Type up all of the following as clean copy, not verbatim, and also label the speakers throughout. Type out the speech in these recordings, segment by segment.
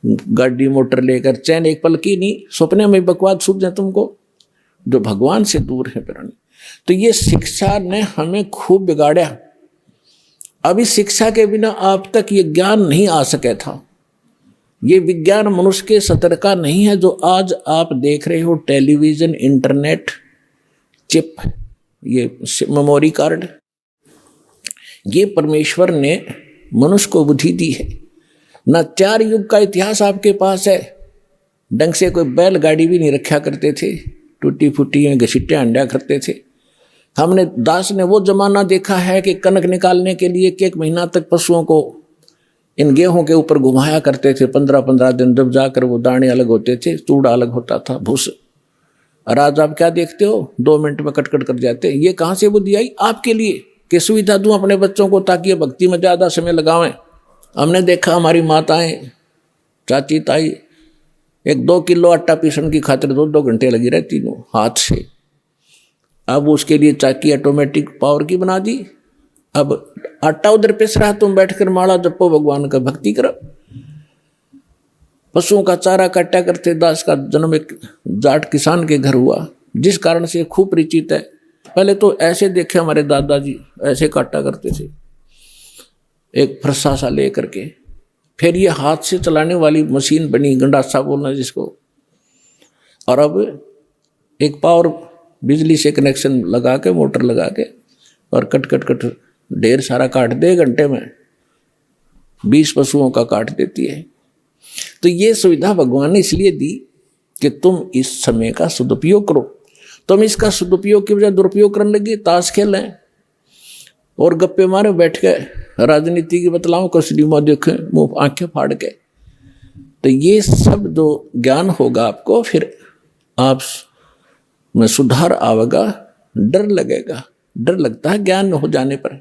Speaker 1: गाड़ी मोटर लेकर, चैन एक पल की नहीं, सपने में बकवाद सूझ जाए तुमको, जो भगवान से दूर है प्राणी। तो ये शिक्षा ने हमें खूब बिगाड़ा। अभी शिक्षा के बिना आप तक ये ज्ञान नहीं आ सके था। ये विज्ञान मनुष्य के सतर का नहीं है जो आज आप देख रहे हो, टेलीविजन, इंटरनेट, चिप, ये मेमोरी कार्ड, ये परमेश्वर ने मनुष्य को बुद्धि दी है। ना 4 युग का इतिहास आपके पास है। ढंग से कोई बैलगाड़ी भी नहीं रखा करते थे, टूटी फूटी में घसीटे अंडा करते थे। हमने दास ने वो जमाना देखा है कि कनक निकालने के लिए 1 महीना तक पशुओं को इन गेहूं के ऊपर घुमाया करते थे, 15-15 दिन, जब जाकर वो दाने अलग होते थे, चूड़ा अलग होता था, भूस। और आज आप क्या देखते हो, 2 मिनट में कट कर जाते। ये कहाँ से बुद्धि आई आपके लिए कि सुविधा दूं अपने बच्चों को ताकि ये भक्ति में ज़्यादा समय लगावें। हमने देखा हमारी माताएं, चाची, ताई 1-2 किलो आटा पीसने की खातिर 2-2 घंटे लगी रहती थी हाथ से। अब उसके लिए चाकी ऑटोमेटिक पावर की बना दी। अब आटा उधर पिस रहा, तुम बैठकर माला जपो, भगवान का भक्ति करो। पशुओं का चारा काटा करते। दास का जन्म एक जाट किसान के घर हुआ, जिस कारण से खूब परिचित है। पहले तो ऐसे देखे हमारे दादाजी, ऐसे काटा करते थे एक फरसा सा ले करके। फिर ये हाथ से चलाने वाली मशीन बनी, गंडासा बोलना जिसको। और अब एक पावर बिजली से कनेक्शन लगा के, मोटर लगा के, और कट ढेर सारा काट दे, घंटे में 20 पशुओं का काट देती है। तो ये सुविधा भगवान ने इसलिए दी कि तुम इस समय का सदुपयोग करो। तुम इसका सदुपयोग की बजाय दुरुपयोग करने लगे, ताश खेलें और गप्पे मारे बैठ के, राजनीति की बतलाओ, कसरी में देखें, मुंह आंखें फाड़ के। तो ये सब जो ज्ञान होगा आपको, फिर आप में सुधार आवेगा। डर लगेगा, डर लगता है ज्ञान हो जाने पर।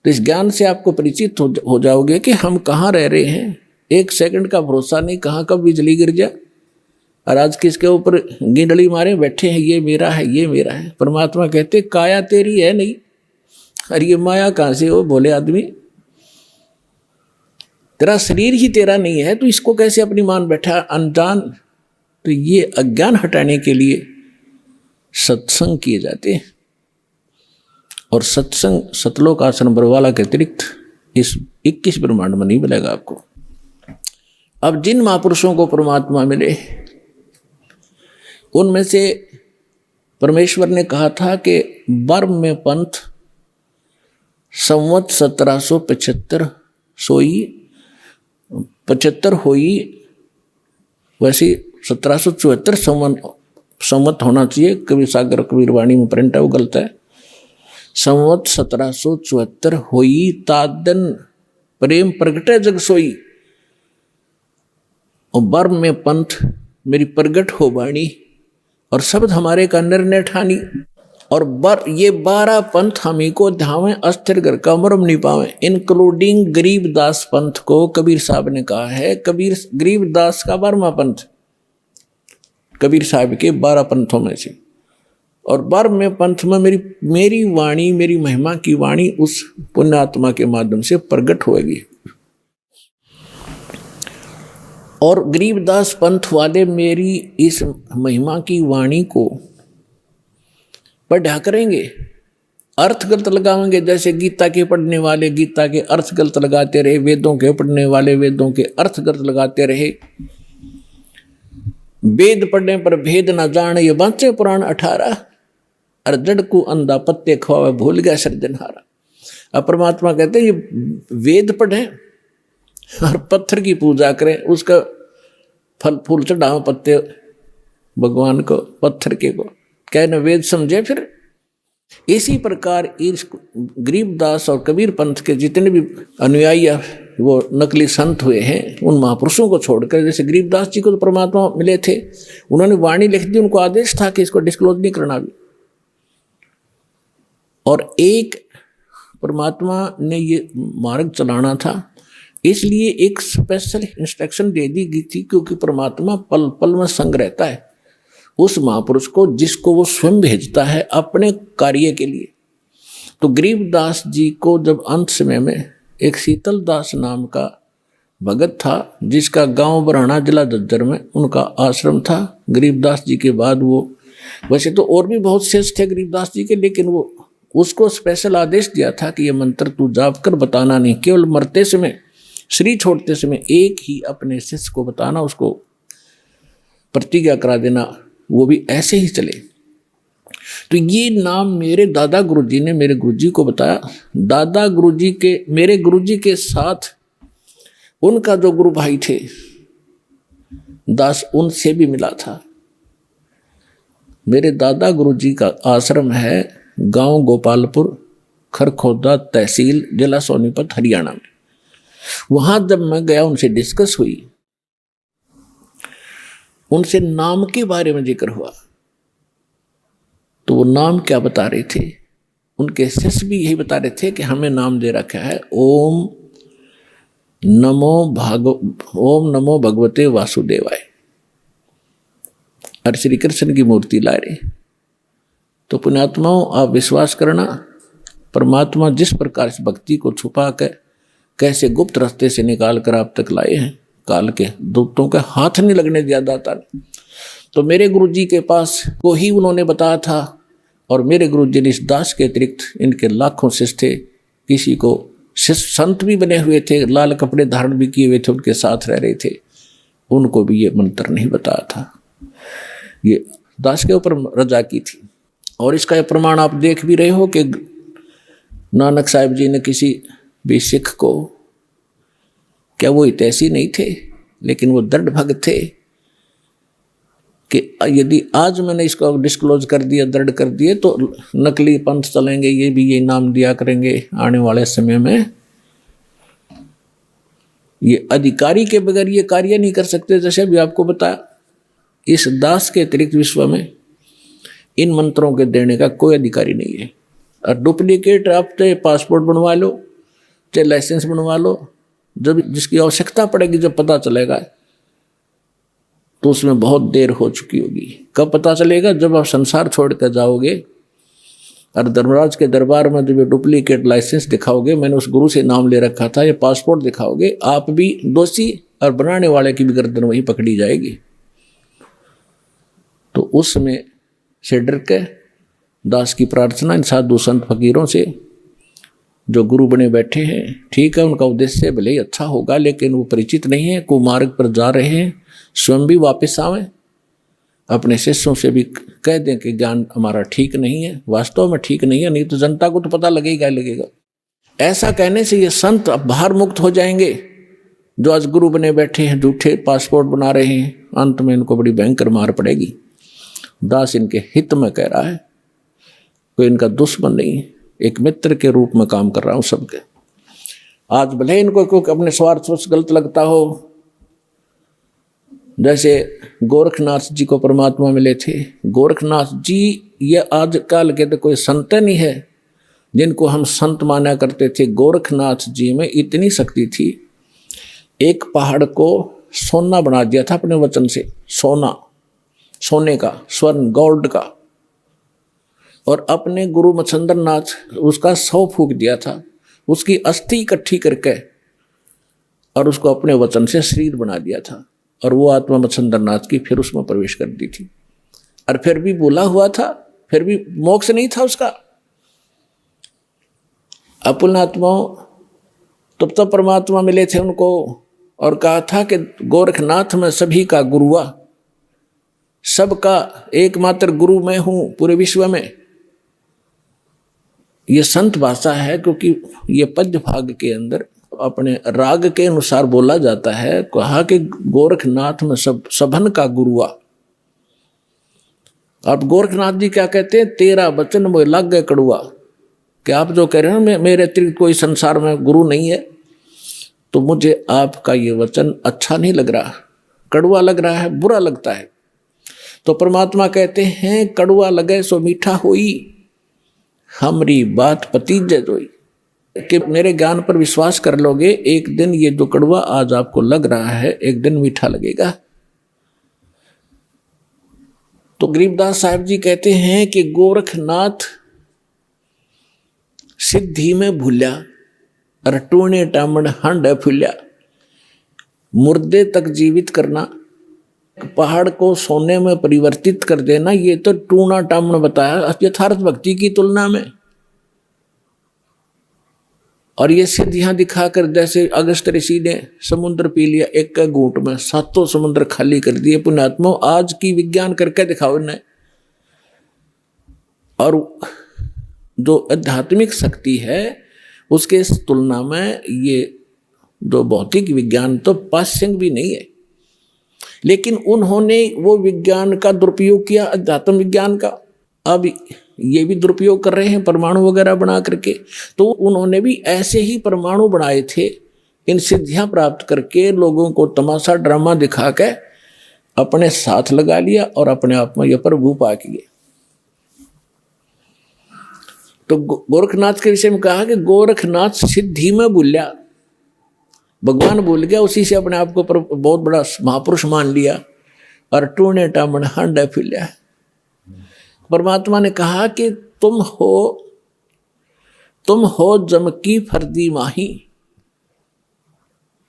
Speaker 1: तो इस ज्ञान से आपको परिचित हो जाओगे कि हम कहाँ रह रहे हैं। 1 सेकंड का भरोसा नहीं, कहाँ कब बिजली गिर जाए। और आज किसके ऊपर गिंडली मारे बैठे हैं, ये मेरा है, ये मेरा है। परमात्मा कहते काया तेरी है नहीं, अरे ये माया कहाँ से हो बोले आदमी, तेरा शरीर ही तेरा नहीं है, तो इसको कैसे अपनी मान बैठा अनजान। तो ये अज्ञान हटाने के लिए सत्संग किए जाते हैं। और सत्संग सतलोक आसन बरवाला के अतिरिक्त इस 21 ब्रह्मांड में नहीं मिलेगा आपको। अब जिन महापुरुषों को परमात्मा मिले, उनमें से परमेश्वर ने कहा था कि बर्म में पंथ संवत 1775 सोई 75 होई, वैसे 1774 संवत होना चाहिए। कबीर सागर कबीर वाणी में प्रिंट है, वो गलत है। संवत 1774 होई, तादन प्रेम प्रगटे जग सोई। और बर्म में पंथ मेरी प्रगट हो वाणी, और शब्द हमारे का निर्णय ठानी। और ये 12 पंथ हमी को ध्यावें, अस्थिर घर का मरम नहीं पावे, इंक्लूडिंग गरीबदास पंथ को कबीर साहब ने कहा है। गरीबदास का 12वां पंथ कबीर साहब के 12 पंथों में से। और 12वें पंथ में मेरी वाणी, मेरी महिमा की वाणी उस पुण्यात्मा के माध्यम से प्रकट होगी। और गरीबदास पंथ वाले मेरी इस महिमा की वाणी को पढ़ा करेंगे, अर्थ गलत लगाएंगे। जैसे गीता के पढ़ने वाले गीता के अर्थ गलत लगाते रहे, वेदों के पढ़ने वाले वेदों के अर्थ गलत लगाते रहे। वेद पढ़ने पर भेद न जान, ये बांचे पुराण 18। और जड़ को अंधा पत्ते खवावे, भूल गया सृजनहारा। अब परमात्मा कहते हैं ये वेद पढ़े और पत्थर की पूजा करें, उसका फल फूल चढ़ाओ पत्ते भगवान को, पत्थर के को कहने वेद समझे। फिर इसी प्रकार इस गरीबदास और कबीर पंथ के जितने भी अनुयायी वो नकली संत हुए हैं, उन महापुरुषों को छोड़कर, जैसे गरीबदास जी को तो परमात्मा मिले थे, उन्होंने वाणी लिख दी, उनको आदेश था कि इसको डिस्क्लोज नहीं करना भी। और एक परमात्मा ने ये मार्ग चलाना था, इसलिए एक स्पेशल इंस्ट्रक्शन दे दी गई थी, क्योंकि परमात्मा पल पल में संग रहता है उस महापुरुष को जिसको वो स्वयं भेजता है अपने कार्य के लिए। तो गरीबदास जी को जब अंत समय में एक शीतल दास नाम का भगत था जिसका गांव बरहाना जिला झज्जर में उनका आश्रम था। गरीबदास जी के बाद वो, वैसे तो और भी बहुत शेष थे गरीबदास जी के, लेकिन वो उसको स्पेशल आदेश दिया था कि ये मंत्र तू जाप कर बताना नहीं, केवल मरते समय शरीर छोड़ते समय एक ही अपने शिष्य को बताना, उसको प्रतिज्ञा करा देना, वो भी ऐसे ही चले। तो ये नाम मेरे दादा गुरुजी ने मेरे गुरुजी को बताया। दादा गुरुजी के, मेरे गुरुजी के साथ उनका जो गुरु भाई थे दास, उनसे भी मिला था। मेरे दादा गुरुजी का आश्रम है गांव गोपालपुर, खरखोदा तहसील, जिला सोनीपत, हरियाणा में। वहां जब मैं गया, उनसे डिस्कस हुई, उनसे नाम के बारे में जिक्र हुआ, तो वो नाम क्या बता रहे थे, उनके शिष्य भी यही बता रहे थे कि हमें नाम दे रखा है ओम नमो भगवते वासुदेवाय, और श्री कृष्ण की मूर्ति ला रहे। तो पुण्यात्माओं, आप विश्वास करना, परमात्मा जिस प्रकार से भक्ति को छुपा कर कैसे गुप्त रास्ते से निकाल कर आप तक लाए हैं, काल के दूतों के हाथ नहीं लगने दिया दाता ने। तो मेरे गुरुजी के पास को ही उन्होंने बताया था, और मेरे गुरुजी ने इस दास के अतिरिक्त इनके लाखों शिष्य थे, किसी को शिष्य संत भी बने हुए थे, लाल कपड़े धारण भी किए हुए थे, उनके साथ रह रहे थे, उनको भी ये मंत्र नहीं बताया था। ये दास के ऊपर रजा की थी। और इसका ये प्रमाण आप देख भी रहे हो कि नानक साहिब जी ने किसी भी सिख को, क्या वो हितैषी नहीं थे, लेकिन वो दृढ़ भक्त थे कि यदि आज मैंने इसको डिस्क्लोज कर दिया, दृढ़ कर दिए, तो नकली पंथ चलेंगे, ये भी ये नाम दिया करेंगे आने वाले समय में। ये अधिकारी के बगैर ये कार्य नहीं कर सकते। जैसे भी आपको बताया, इस दास के अतिरिक्त विश्व में इन मंत्रों के देने का कोई अधिकारी नहीं है। और डुप्लीकेट आप चाहे पासपोर्ट बनवा लो, चाहे लाइसेंस बनवा लो, जब जिसकी आवश्यकता पड़ेगी, जब पता चलेगा, तो उसमें बहुत देर हो चुकी होगी। कब पता चलेगा? जब आप संसार छोड़ कर जाओगे और धर्मराज के दरबार में जब ये डुप्लीकेट लाइसेंस दिखाओगे, मैंने उस गुरु से नाम ले रखा था, ये पासपोर्ट दिखाओगे, आप भी दोषी और बनाने वाले की भी गर्दन वही पकड़ी जाएगी। तो उसमें से डर के दास की प्रार्थना इन साधु संत फकीरों से, जो गुरु बने बैठे हैं, ठीक है, उनका उद्देश्य भले ही अच्छा होगा, लेकिन वो परिचित नहीं है, कुमार्ग पर जा रहे हैं, स्वयं भी वापस आवें, अपने शिष्यों से भी कह दें कि ज्ञान हमारा ठीक नहीं है, वास्तव में ठीक नहीं है, नहीं तो जनता को तो पता लगेगा ही लगेगा। ऐसा कहने से ये संत अब बाहर मुक्त हो जाएंगे, जो आज गुरु बने बैठे हैं, झूठे पासपोर्ट बना रहे हैं, अंत में इनको बड़ी भयंकर मार पड़ेगी। दास इनके हित में कह रहा है, कोई इनका दुश्मन नहीं है, एक मित्र के रूप में काम कर रहा हूं सबके। आज भले इनको क्योंकि अपने स्वार्थ से गलत लगता हो, जैसे गोरखनाथ जी को परमात्मा मिले थे, गोरखनाथ जी ये आजकल के तो कोई संत नहीं है जिनको हम संत माना करते थे। गोरखनाथ जी में इतनी शक्ति थी, एक पहाड़ को सोना बना दिया था अपने वचन से, सोना, सोने का, स्वर्ण, गोल्ड का, और अपने गुरु मच्छंदर नाथ उसका 100 फूंक दिया था, उसकी अस्थि इकट्ठी करके और उसको अपने वचन से शरीर बना दिया था, और वो आत्मा मच्छंदर नाथ की फिर उसमें प्रवेश कर दी थी। और फिर भी बोला हुआ था, फिर भी मोक्ष नहीं था उसका। अपुन आत्माओं तब तक परमात्मा मिले थे उनको, और कहा था कि गोरखनाथ में सभी का गुरुआ, सबका एकमात्र गुरु मैं हूं पूरे विश्व में। ये संत भाषा है, क्योंकि ये पद्य भाग के अंदर अपने राग के अनुसार बोला जाता है। कहा कि गोरखनाथ में सबन का गुरुआ। अब गोरखनाथ जी क्या कहते हैं, तेरा वचन वो लग गए कड़ुआ, कि आप जो कह रहे हैं मेरे अतिरिक्त कोई संसार में गुरु नहीं है, तो मुझे आपका ये वचन अच्छा नहीं लग रहा, कड़ुआ लग रहा है, बुरा लगता है। तो परमात्मा कहते हैं, कड़ुआ लगे सो मीठा होई, हमरी बात पतीजे जोई, कि मेरे ज्ञान पर विश्वास कर लोगे, एक दिन ये जो कड़वा आज आपको लग रहा है, एक दिन मीठा लगेगा। तो गरीबदास साहब जी कहते हैं कि गोरखनाथ सिद्धि में भूल्या, और टूणे टामण हंड फुल्या, मुर्दे तक जीवित करना, पहाड़ को सोने में परिवर्तित कर देना, ये तो टूना टामना बताया यथार्थ भक्ति की तुलना में। और ये सिद्धियां दिखाकर, जैसे अगस्त ऋषि ने समुद्र पी लिया एक के घूंट में, 7 समुद्र खाली कर दिए। पुण्यात्मा आज की विज्ञान करके दिखाओ इन्हें। और जो आध्यात्मिक शक्ति है उसके तुलना में ये जो भौतिक विज्ञान तो पाश्यंग भी नहीं है। लेकिन उन्होंने वो विज्ञान का दुरुपयोग किया, अध्यात्म विज्ञान का। अब ये भी दुरुपयोग कर रहे हैं परमाणु वगैरह बना करके। तो उन्होंने भी ऐसे ही परमाणु बनाए थे, इन सिद्धियां प्राप्त करके लोगों को तमाशा ड्रामा दिखा के अपने साथ लगा लिया और अपने आप में यह प्रभु पा किए। तो गोरखनाथ के विषय में कहा कि गोरखनाथ सिद्धि में भूलिया, भगवान भूल गया, उसी से अपने आप को बहुत बड़ा महापुरुष मान लिया और टूने टामण हांडा फिलिया। परमात्मा ने कहा कि तुम हो जम की फर्दी माही।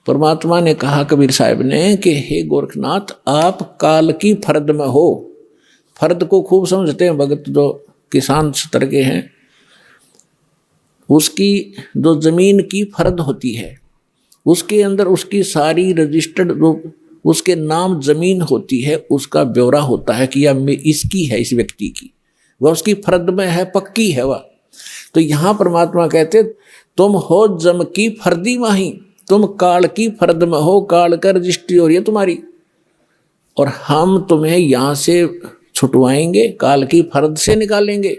Speaker 1: परमात्मा ने कहा कबीर साहब ने कि हे गोरखनाथ, आप काल की फर्द में हो। फर्द को खूब समझते हैं भगत जो किसान स्तर के हैं। उसकी जो जमीन की फर्द होती है उसके अंदर उसकी सारी रजिस्टर्ड जो उसके नाम जमीन होती है, उसका ब्यौरा होता है कि यह इसकी है, इस व्यक्ति की, वह उसकी फर्द में है, पक्की है वह। तो यहाँ परमात्मा कहते तुम हो जम की फर्दी माही, तुम काल की फर्द में हो, काल का रजिस्ट्री हो रही है तुम्हारी, और हम तुम्हें यहाँ से छुटवाएंगे, काल की फर्द से निकालेंगे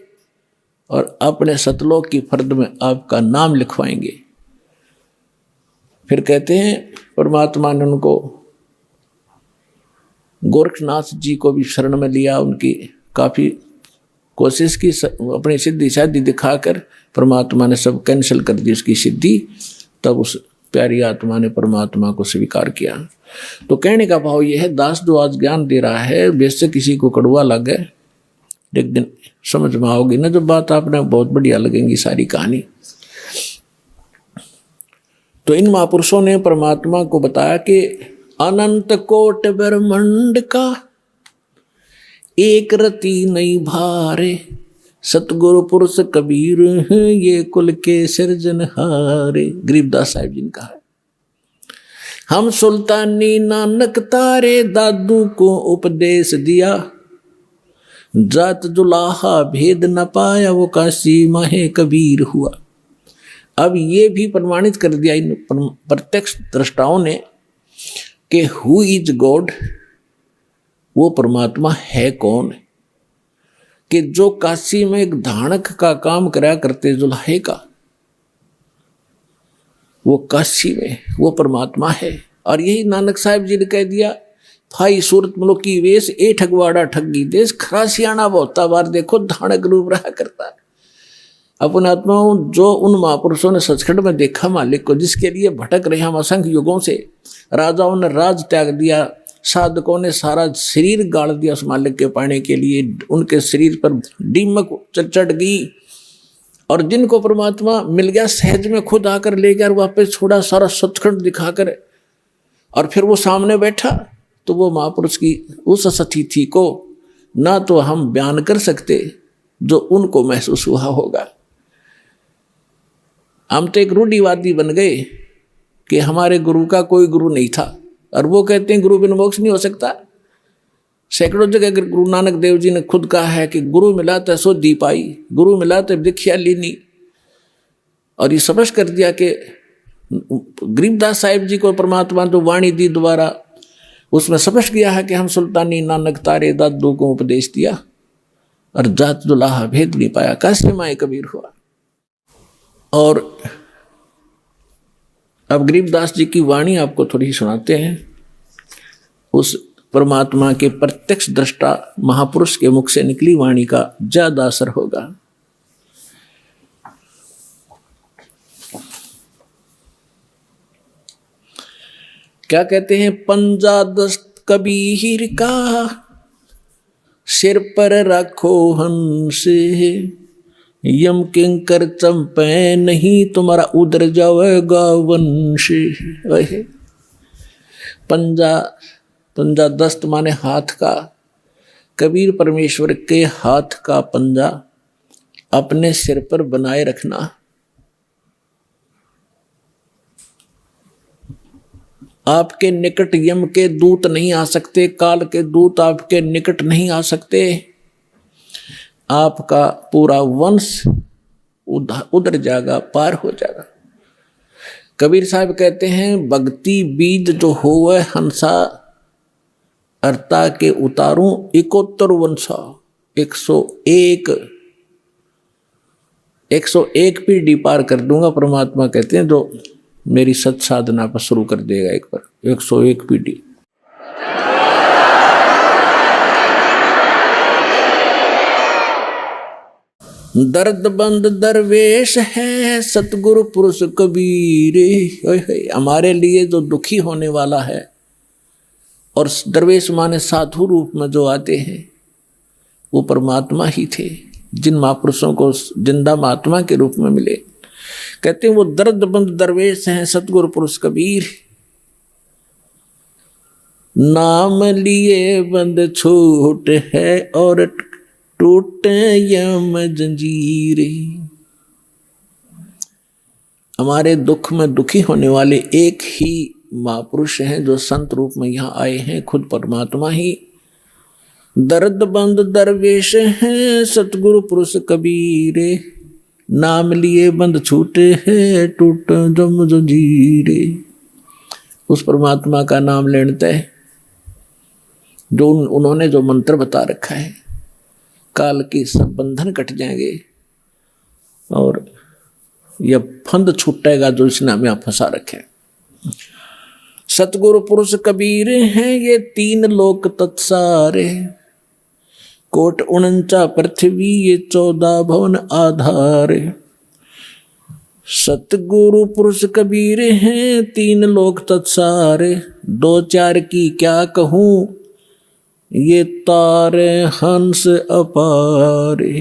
Speaker 1: और अपने सतलोक की फर्द में आपका नाम लिखवाएंगे। फिर कहते हैं परमात्मा ने उनको गोरखनाथ जी को भी शरण में लिया, उनकी काफ़ी कोशिश की, अपनी सिद्धि शादी दिखाकर परमात्मा ने सब कैंसिल कर दी उसकी सिद्धि। तब उस प्यारी आत्मा ने परमात्मा को स्वीकार किया। तो कहने का भाव यह है, दास जो आज ज्ञान दे रहा है, वैसे किसी को कड़वा लगे, एक दिन समझ में आओगी ना जब बात, आपने बहुत बढ़िया लगेंगी सारी कहानी। तो इन महापुरुषों ने परमात्मा को बताया कि अनंत कोट ब्रह्मांड का एक रति नहीं भारे, सतगुरु पुरुष कबीर ये कुल के सिरजनहारे। गरीबदास साहिब जी ने कहा है, हम सुल्तानी नानक तारे दादू को उपदेश दिया, जात जुलाहा भेद न पाया वो काशी माहे कबीर हुआ। अब ये भी प्रमाणित कर दिया इन प्रत्यक्ष दृष्टाओं ने कि हु इज गॉड, वो परमात्मा है कौन, कि जो काशी में एक धानक का काम करा करते जुल्हे का, वो काशी में वो परमात्मा है। और यही नानक साहिब जी ने कह दिया, फाई सूरत मुल्की वेश ए ठगवाड़ा ठगी देश, खरा सियाना बहुता बार देखो धानक रूप रहा करता है। अपने आत्माओं, जो उन महापुरुषों ने सचखंड में देखा मालिक को, जिसके लिए भटक रहे हम असंख्य युगों से, राजाओं ने राज त्याग दिया, साधकों ने सारा शरीर गाड़ दिया उस मालिक के पाने के लिए, उनके शरीर पर दीमक चढ़ गई, और जिनको परमात्मा मिल गया सहज में खुद आकर ले गया, वापस छोड़ा सारा सचखंड दिखाकर, और फिर वो सामने बैठा। तो वो महापुरुष की उस सतिथि को ना तो हम बयान कर सकते जो उनको महसूस हुआ होगा। हम तो एक रूढ़िवादी बन गए कि हमारे गुरु का कोई गुरु नहीं था, और वो कहते हैं गुरु बिन मोक्ष नहीं हो सकता। सैकड़ों जगह गुरु नानक देव जी ने खुद कहा है कि गुरु मिला तो सो दी पाई, गुरु मिला तो दीक्षा लीनी। और ये समझ कर दिया कि गरीबदास साहिब जी को परमात्मा जो वाणी दी द्वारा, उसमें समझ गया है कि हम सुल्तानी नानक तारे दादू को उपदेश दिया, और जात जुलाहा भेद नहीं पाया, काशी माए कबीर हुआ। और अब गरीबदास जी की वाणी आपको थोड़ी सुनाते हैं, उस परमात्मा के प्रत्यक्ष दृष्टा महापुरुष के मुख से निकली वाणी का ज्यादा असर होगा। क्या कहते हैं, पंजा दस्त कबीर का सिर पर रखो हंस, यम किंकर चंपे नहीं तुम्हारा उधर जाएगा वंश। पंजा, पंजा दस्त माने हाथ का। कबीर परमेश्वर के हाथ का पंजा अपने सिर पर बनाए रखना। आपके निकट यम के दूत नहीं आ सकते, काल के दूत आपके निकट नहीं आ सकते। आपका पूरा वंश उधर जाएगा, पार हो जाएगा। कबीर साहब कहते हैं भक्ति बीज जो होवे हंसा, अर्ता के उतारूं 71 वंशा। 101 पीढ़ी पार कर दूंगा। परमात्मा कहते हैं जो मेरी सत साधना पर शुरू कर देगा एक बार, 101 पीढ़ी। दर्द बंद दरवेश है सतगुरु पुरुष कबीर। हमारे लिए जो दुखी होने वाला है, और दरवेश माने साधु रूप में जो आते हैं, वो परमात्मा ही थे, जिन महापुरुषों को जिंदा महात्मा के रूप में मिले। कहते हैं वो दर्द बंद दरवेश हैं सतगुरु पुरुष कबीर। नाम लिए बंद छूट है और टूटे यम जंजीरें। हमारे दुख में दुखी होने वाले एक ही महापुरुष हैं जो संत रूप में यहाँ आए हैं, खुद परमात्मा ही। दर्द बंद दरवेश हैं सतगुरु पुरुष कबीर। नाम लिए बंद छूटे हैं टूट जम जंजीरे। उस परमात्मा का नाम लेते हैं, जो उन्होंने जो मंत्र बता रखा है, काल की सब बंधन कट जाएंगे और यह फंद छूटेगा जो इसने हमें यहाँ फंसा रखे। सतगुरु पुरुष कबीर हैं ये 3 लोक तत्सारे। कोट 49 पृथ्वी ये 14 भवन आधारे। सतगुरु पुरुष कबीर हैं 3 लोक तत्सारे। 2-4 की क्या कहूँ ये तारे हंस अपारे।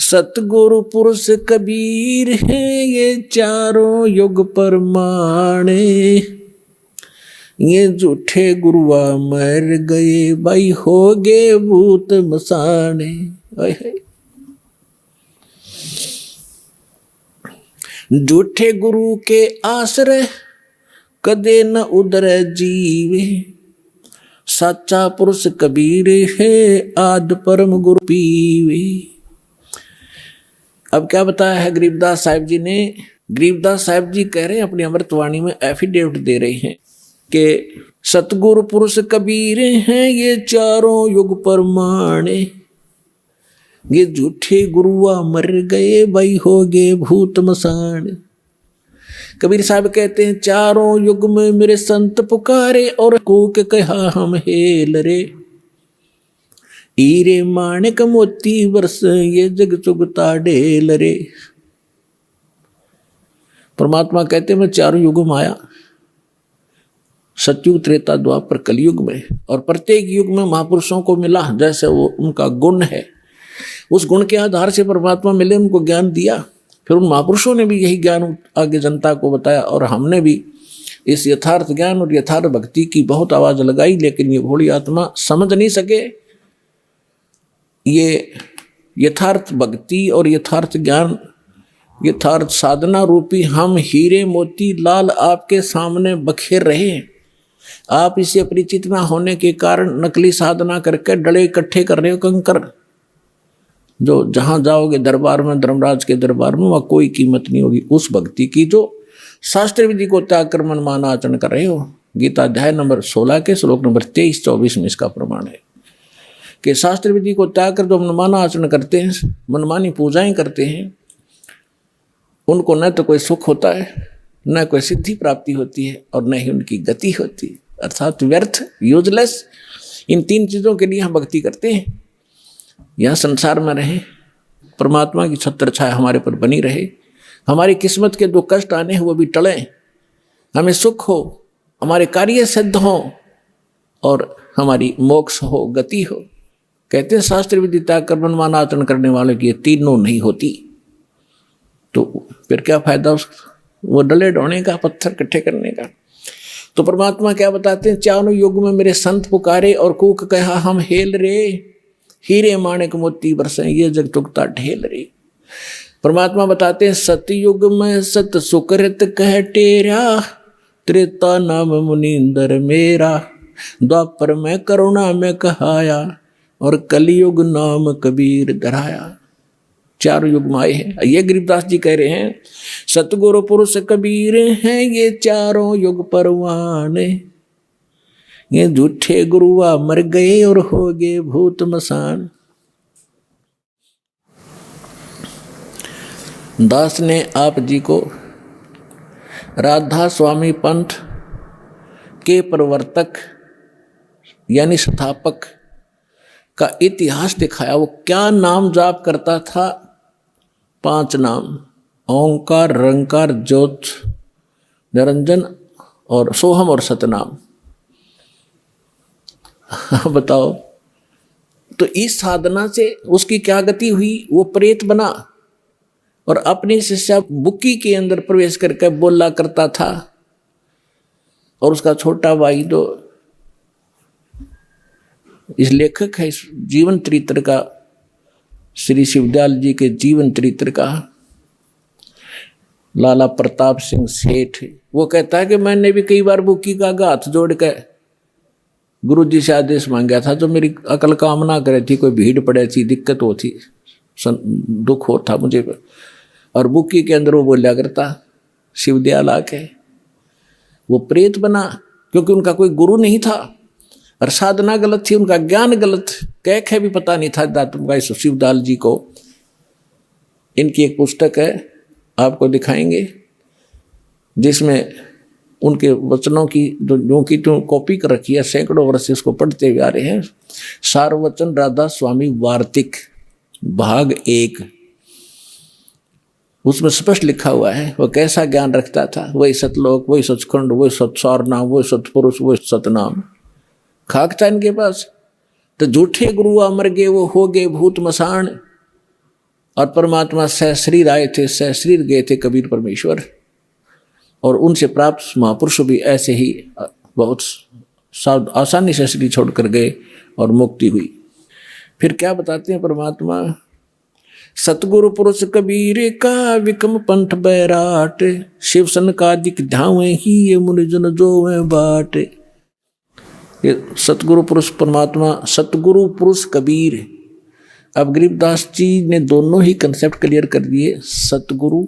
Speaker 1: सतगुरु पुरुष कबीर हैं ये 4 युग परमाणे। ये झूठे गुरुआ मर गए भाई हो गए भूत मसाने। झूठे गुरु के आश्रय कदे न उधर जीवे। सच्चा पुरुष कबीर है आद परम गुरु पीवे। अब क्या बताया है गरीबदास साहिब जी ने? गरीबदास साहिब जी कह रहे हैं अपनी अमृतवाणी में, एफिडेविट दे रहे हैं कि सतगुरु पुरुष कबीर हैं ये 4 युग परमाणे। ये झूठे गुरुआ मर गए भाई हो गए भूत मसान। कबीर साहब कहते हैं 4 युग में मेरे संत पुकारे और कूक कहा हम हेल रे। हीरे माणिक मोती वर्ष ये जग चुगता ढेल रे। परमात्मा कहते हैं मैं 4 युग में आया, सतयुग त्रेता द्वापर कलयुग में, और प्रत्येक युग में महापुरुषों को मिला जैसे वो उनका गुण है, उस गुण के आधार से परमात्मा मिले, उनको ज्ञान दिया। फिर उन महापुरुषों ने भी यही ज्ञान आगे जनता को बताया, और हमने भी इस यथार्थ ज्ञान और यथार्थ भक्ति की बहुत आवाज लगाई, लेकिन ये भोली आत्मा समझ नहीं सके। ये यथार्थ भक्ति और यथार्थ ज्ञान, यथार्थ साधना रूपी हम हीरे मोती लाल आपके सामने बखेर रहे हैं। आप इसे परिचित ना होने के कारण नकली साधना करके डले इकट्ठे कर रहे हो कंकर, जो जहां जाओगे दरबार में, धर्मराज के दरबार में, वहां कोई कीमत नहीं होगी उस भक्ति की जो शास्त्र विधि को त्याग कर मनमान आचरण कर रहे हो। गीता अध्याय नंबर 16 के श्लोक नंबर 23-24 में इसका प्रमाण है कि शास्त्र विधि को त्याग कर जो मनमाना आचरण करते हैं, मनमानी पूजाएं करते हैं, उनको न तो कोई सुख होता है, न कोई सिद्धि प्राप्ति होती है, और न ही उनकी गति होती है, अर्थात व्यर्थ, यूजलेस। इन 3 चीज़ों के लिए हम भक्ति करते हैं। यह संसार में रहे, परमात्मा की छत्र छाया हमारे पर बनी रहे, हमारी किस्मत के जो कष्ट आने हैं वो भी टलें, हमें सुख हो, हमारे कार्य सिद्ध हो, और हमारी मोक्ष हो, गति हो। कहते हैं शास्त्र विधि त्याग कर मनमान आचरण करने वाले की ये तीनों नहीं होती, तो फिर क्या फायदा उस वो डले ढोने का, पत्थर इकट्ठे करने का। तो परमात्मा क्या बताते हैं, चारों युग में मेरे संत पुकारे और कूक कहा हम हेल रे, हीरे माणिक मोती बरसे ये जग चुकता ढेल रे। परमात्मा बताते हैं सतयुग में सत सुकृत कह टेरा, त्रेता नाम मुनींदर मेरा, द्वापर में करुणा में कहाया, और कलयुग नाम कबीर धराया। चारों युग में आए हैं। ये गरीबदास जी कह रहे हैं सतगुरु पुरुष कबीर हैं ये चारों युग परवाने, ये झूठे गुरुआ मर गए और हो गए भूत मसान। दास ने आप जी को राधा स्वामी पंथ के प्रवर्तक यानी स्थापक का इतिहास दिखाया। वो क्या नाम जाप करता था, 5 नाम, ओंकार, रंकार, ज्योत, निरंजन और सोहम और सतनाम। बताओ, तो इस साधना से उसकी क्या गति हुई, वो प्रेत बना और अपनी शिष्या बुक्की के अंदर प्रवेश करके बोला करता था। और उसका छोटा भाई तो इस लेखक है इस जीवन चरित्र का, श्री शिवदयाल जी के जीवन चरित्र का, लाला प्रताप सिंह सेठ। वो कहता है कि मैंने भी कई बार बुक्की का हाथ जोड़ के गुरु जी से आदेश मांगा था, तो मेरी अकल काम ना करे थी, कोई भीड़ पड़े थी, दिक्कत होती, दुख हो था मुझे। और बुक्की के अंदर वो बोला करता शिवदयाल आके। वो प्रेत बना क्योंकि उनका कोई गुरु नहीं था और साधना गलत थी, उनका ज्ञान गलत, कह भी पता नहीं था दातुम शिवदयाल जी को। इनकी एक पुस्तक है, आपको दिखाएंगे, जिसमें उनके वचनों की जो की तो कॉपी कर रखी है, सैकड़ों वर्ष से इसको पढ़ते हुए आ रहे हैं। सारवचन राधा स्वामी वार्तिक भाग 1, उसमें स्पष्ट लिखा हुआ है वो कैसा ज्ञान रखता था। वही सतलोक, वही सचखंड, वही सतसार नाम, वही सतपुरुष, वही सतनाम। खाक था इनके पास। तो झूठे गुरु अमर गए, वो हो गए भूत मसान। और परमात्मा सहशरीर आए थे, सहशरीर गए थे कबीर परमेश्वर। और उनसे प्राप्त महापुरुष भी ऐसे ही बहुत आसानी से शरीर छोड़कर गए और मुक्ति हुई। फिर क्या बताते हैं परमात्मा, सतगुरु पुरुष कबीर का विकम पंथ बैराट, शिव सन का दिक धावे ही ये मुनिजन जो में बाट। ये सतगुरु पुरुष परमात्मा, सतगुरु पुरुष कबीर। अब गरीबदास जी ने दोनों ही कंसेप्ट क्लियर कर दिए, सतगुरु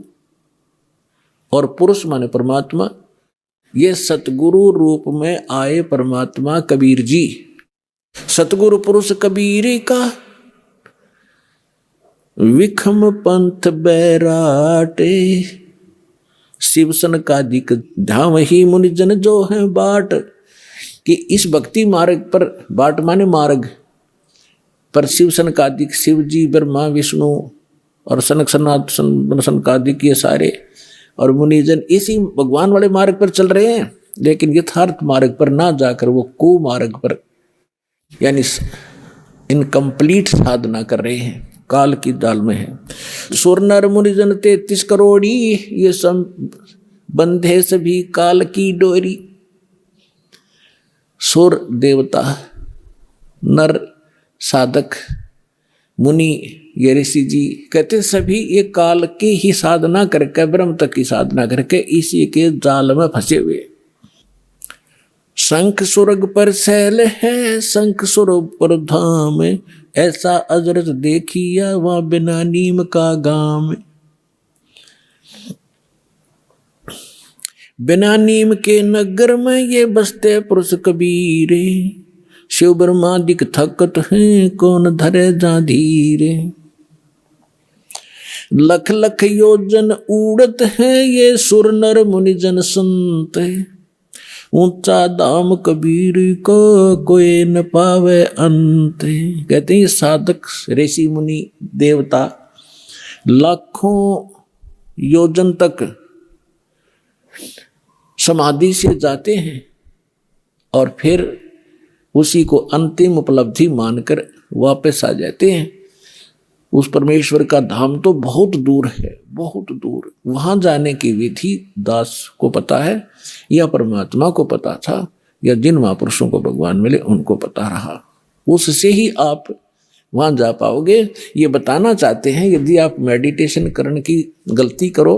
Speaker 1: और पुरुष माने परमात्मा। ये सतगुरु रूप में आए परमात्मा कबीर जी। सतगुरु पुरुष कबीर का विखम पंथ बैराटे, शिव सन का दिक धाम ही मुनिजन जो है बाट। कि इस भक्ति मार्ग पर, बाट माने मार्ग पर, शिव सन का दिक, शिव जी, ब्रह्मा, विष्णु और सनक सनातन सनकादिक ये सारे और मुनिजन इसी भगवान वाले मार्ग पर चल रहे हैं, लेकिन यथार्थ मार्ग पर ना जाकर वो कुमार्ग पर यानी इनकम्प्लीट साधना कर रहे हैं, काल की दाल में है। सुर नर मुनिजन 33 करोड़ी, ये सब बंधे सभी काल की डोरी। सुर देवता, नर साधक, मुनि ये ऋषि जी कहते सभी ये काल की ही साधना करके, ब्रह्म तक की साधना करके इसी के जाल में फंसे हुए। शंख सुरग पर शैल है, शंख सुर पर धाम, ऐसा अजरत देखिया वहां बिना नीम का गाम। बिना नीम के नगर में ये बसते पुरुष कबीर, शिव ब्रह्मादिक थकत हैं कौन धरे जा धीरे। लख लख योजन उड़त है ये सुर नर मुनिजन संत, ऊंचा दाम कबीर को कोई न पावे अंत। कहते हैं साधक ऋषि मुनि देवता लाखों योजन तक समाधि से जाते हैं और फिर उसी को अंतिम उपलब्धि मानकर वापस आ जाते हैं। उस परमेश्वर का धाम तो बहुत दूर है, बहुत दूर। वहां जाने की विधि दास को पता है, या परमात्मा को पता था, या जिन महापुरुषों को भगवान मिले उनको पता रहा, उससे ही आप वहां जा पाओगे। ये बताना चाहते हैं, यदि आप मेडिटेशन करने की गलती करो,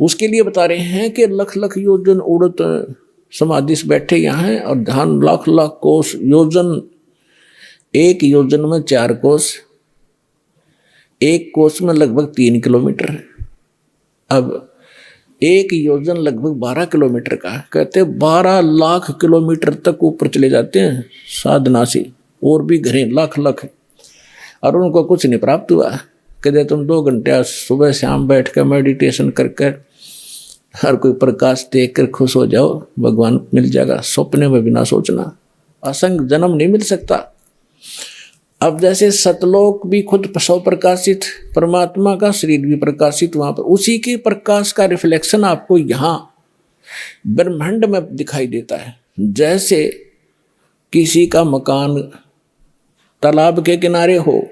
Speaker 1: उसके लिए बता रहे हैं कि लख लख योजन उड़त समाधि से बैठे यहाँ हैं, और ध्यान लाख लाख कोस योजन, एक योजन में 4 कोस, एक कोस में लगभग 3 किलोमीटर है। अब एक योजन लगभग 12 किलोमीटर का है। कहते 12 लाख किलोमीटर तक ऊपर चले जाते हैं साधना से, और भी घरें लाख लाख, और उनको कुछ नहीं प्राप्त हुआ। कहते तुम 2 घंटे सुबह शाम बैठ कर मेडिटेशन करके हर कोई प्रकाश देख कर खुश हो जाओ, भगवान मिल जाएगा। सपने में बिना सोचना, असंग जन्म नहीं मिल सकता। अब जैसे सतलोक भी खुद सौ प्रकाशित, परमात्मा का शरीर भी प्रकाशित, वहां पर उसी के प्रकाश का रिफ्लेक्शन आपको यहाँ ब्रह्मांड में दिखाई देता है। जैसे किसी का मकान तालाब के किनारे हो,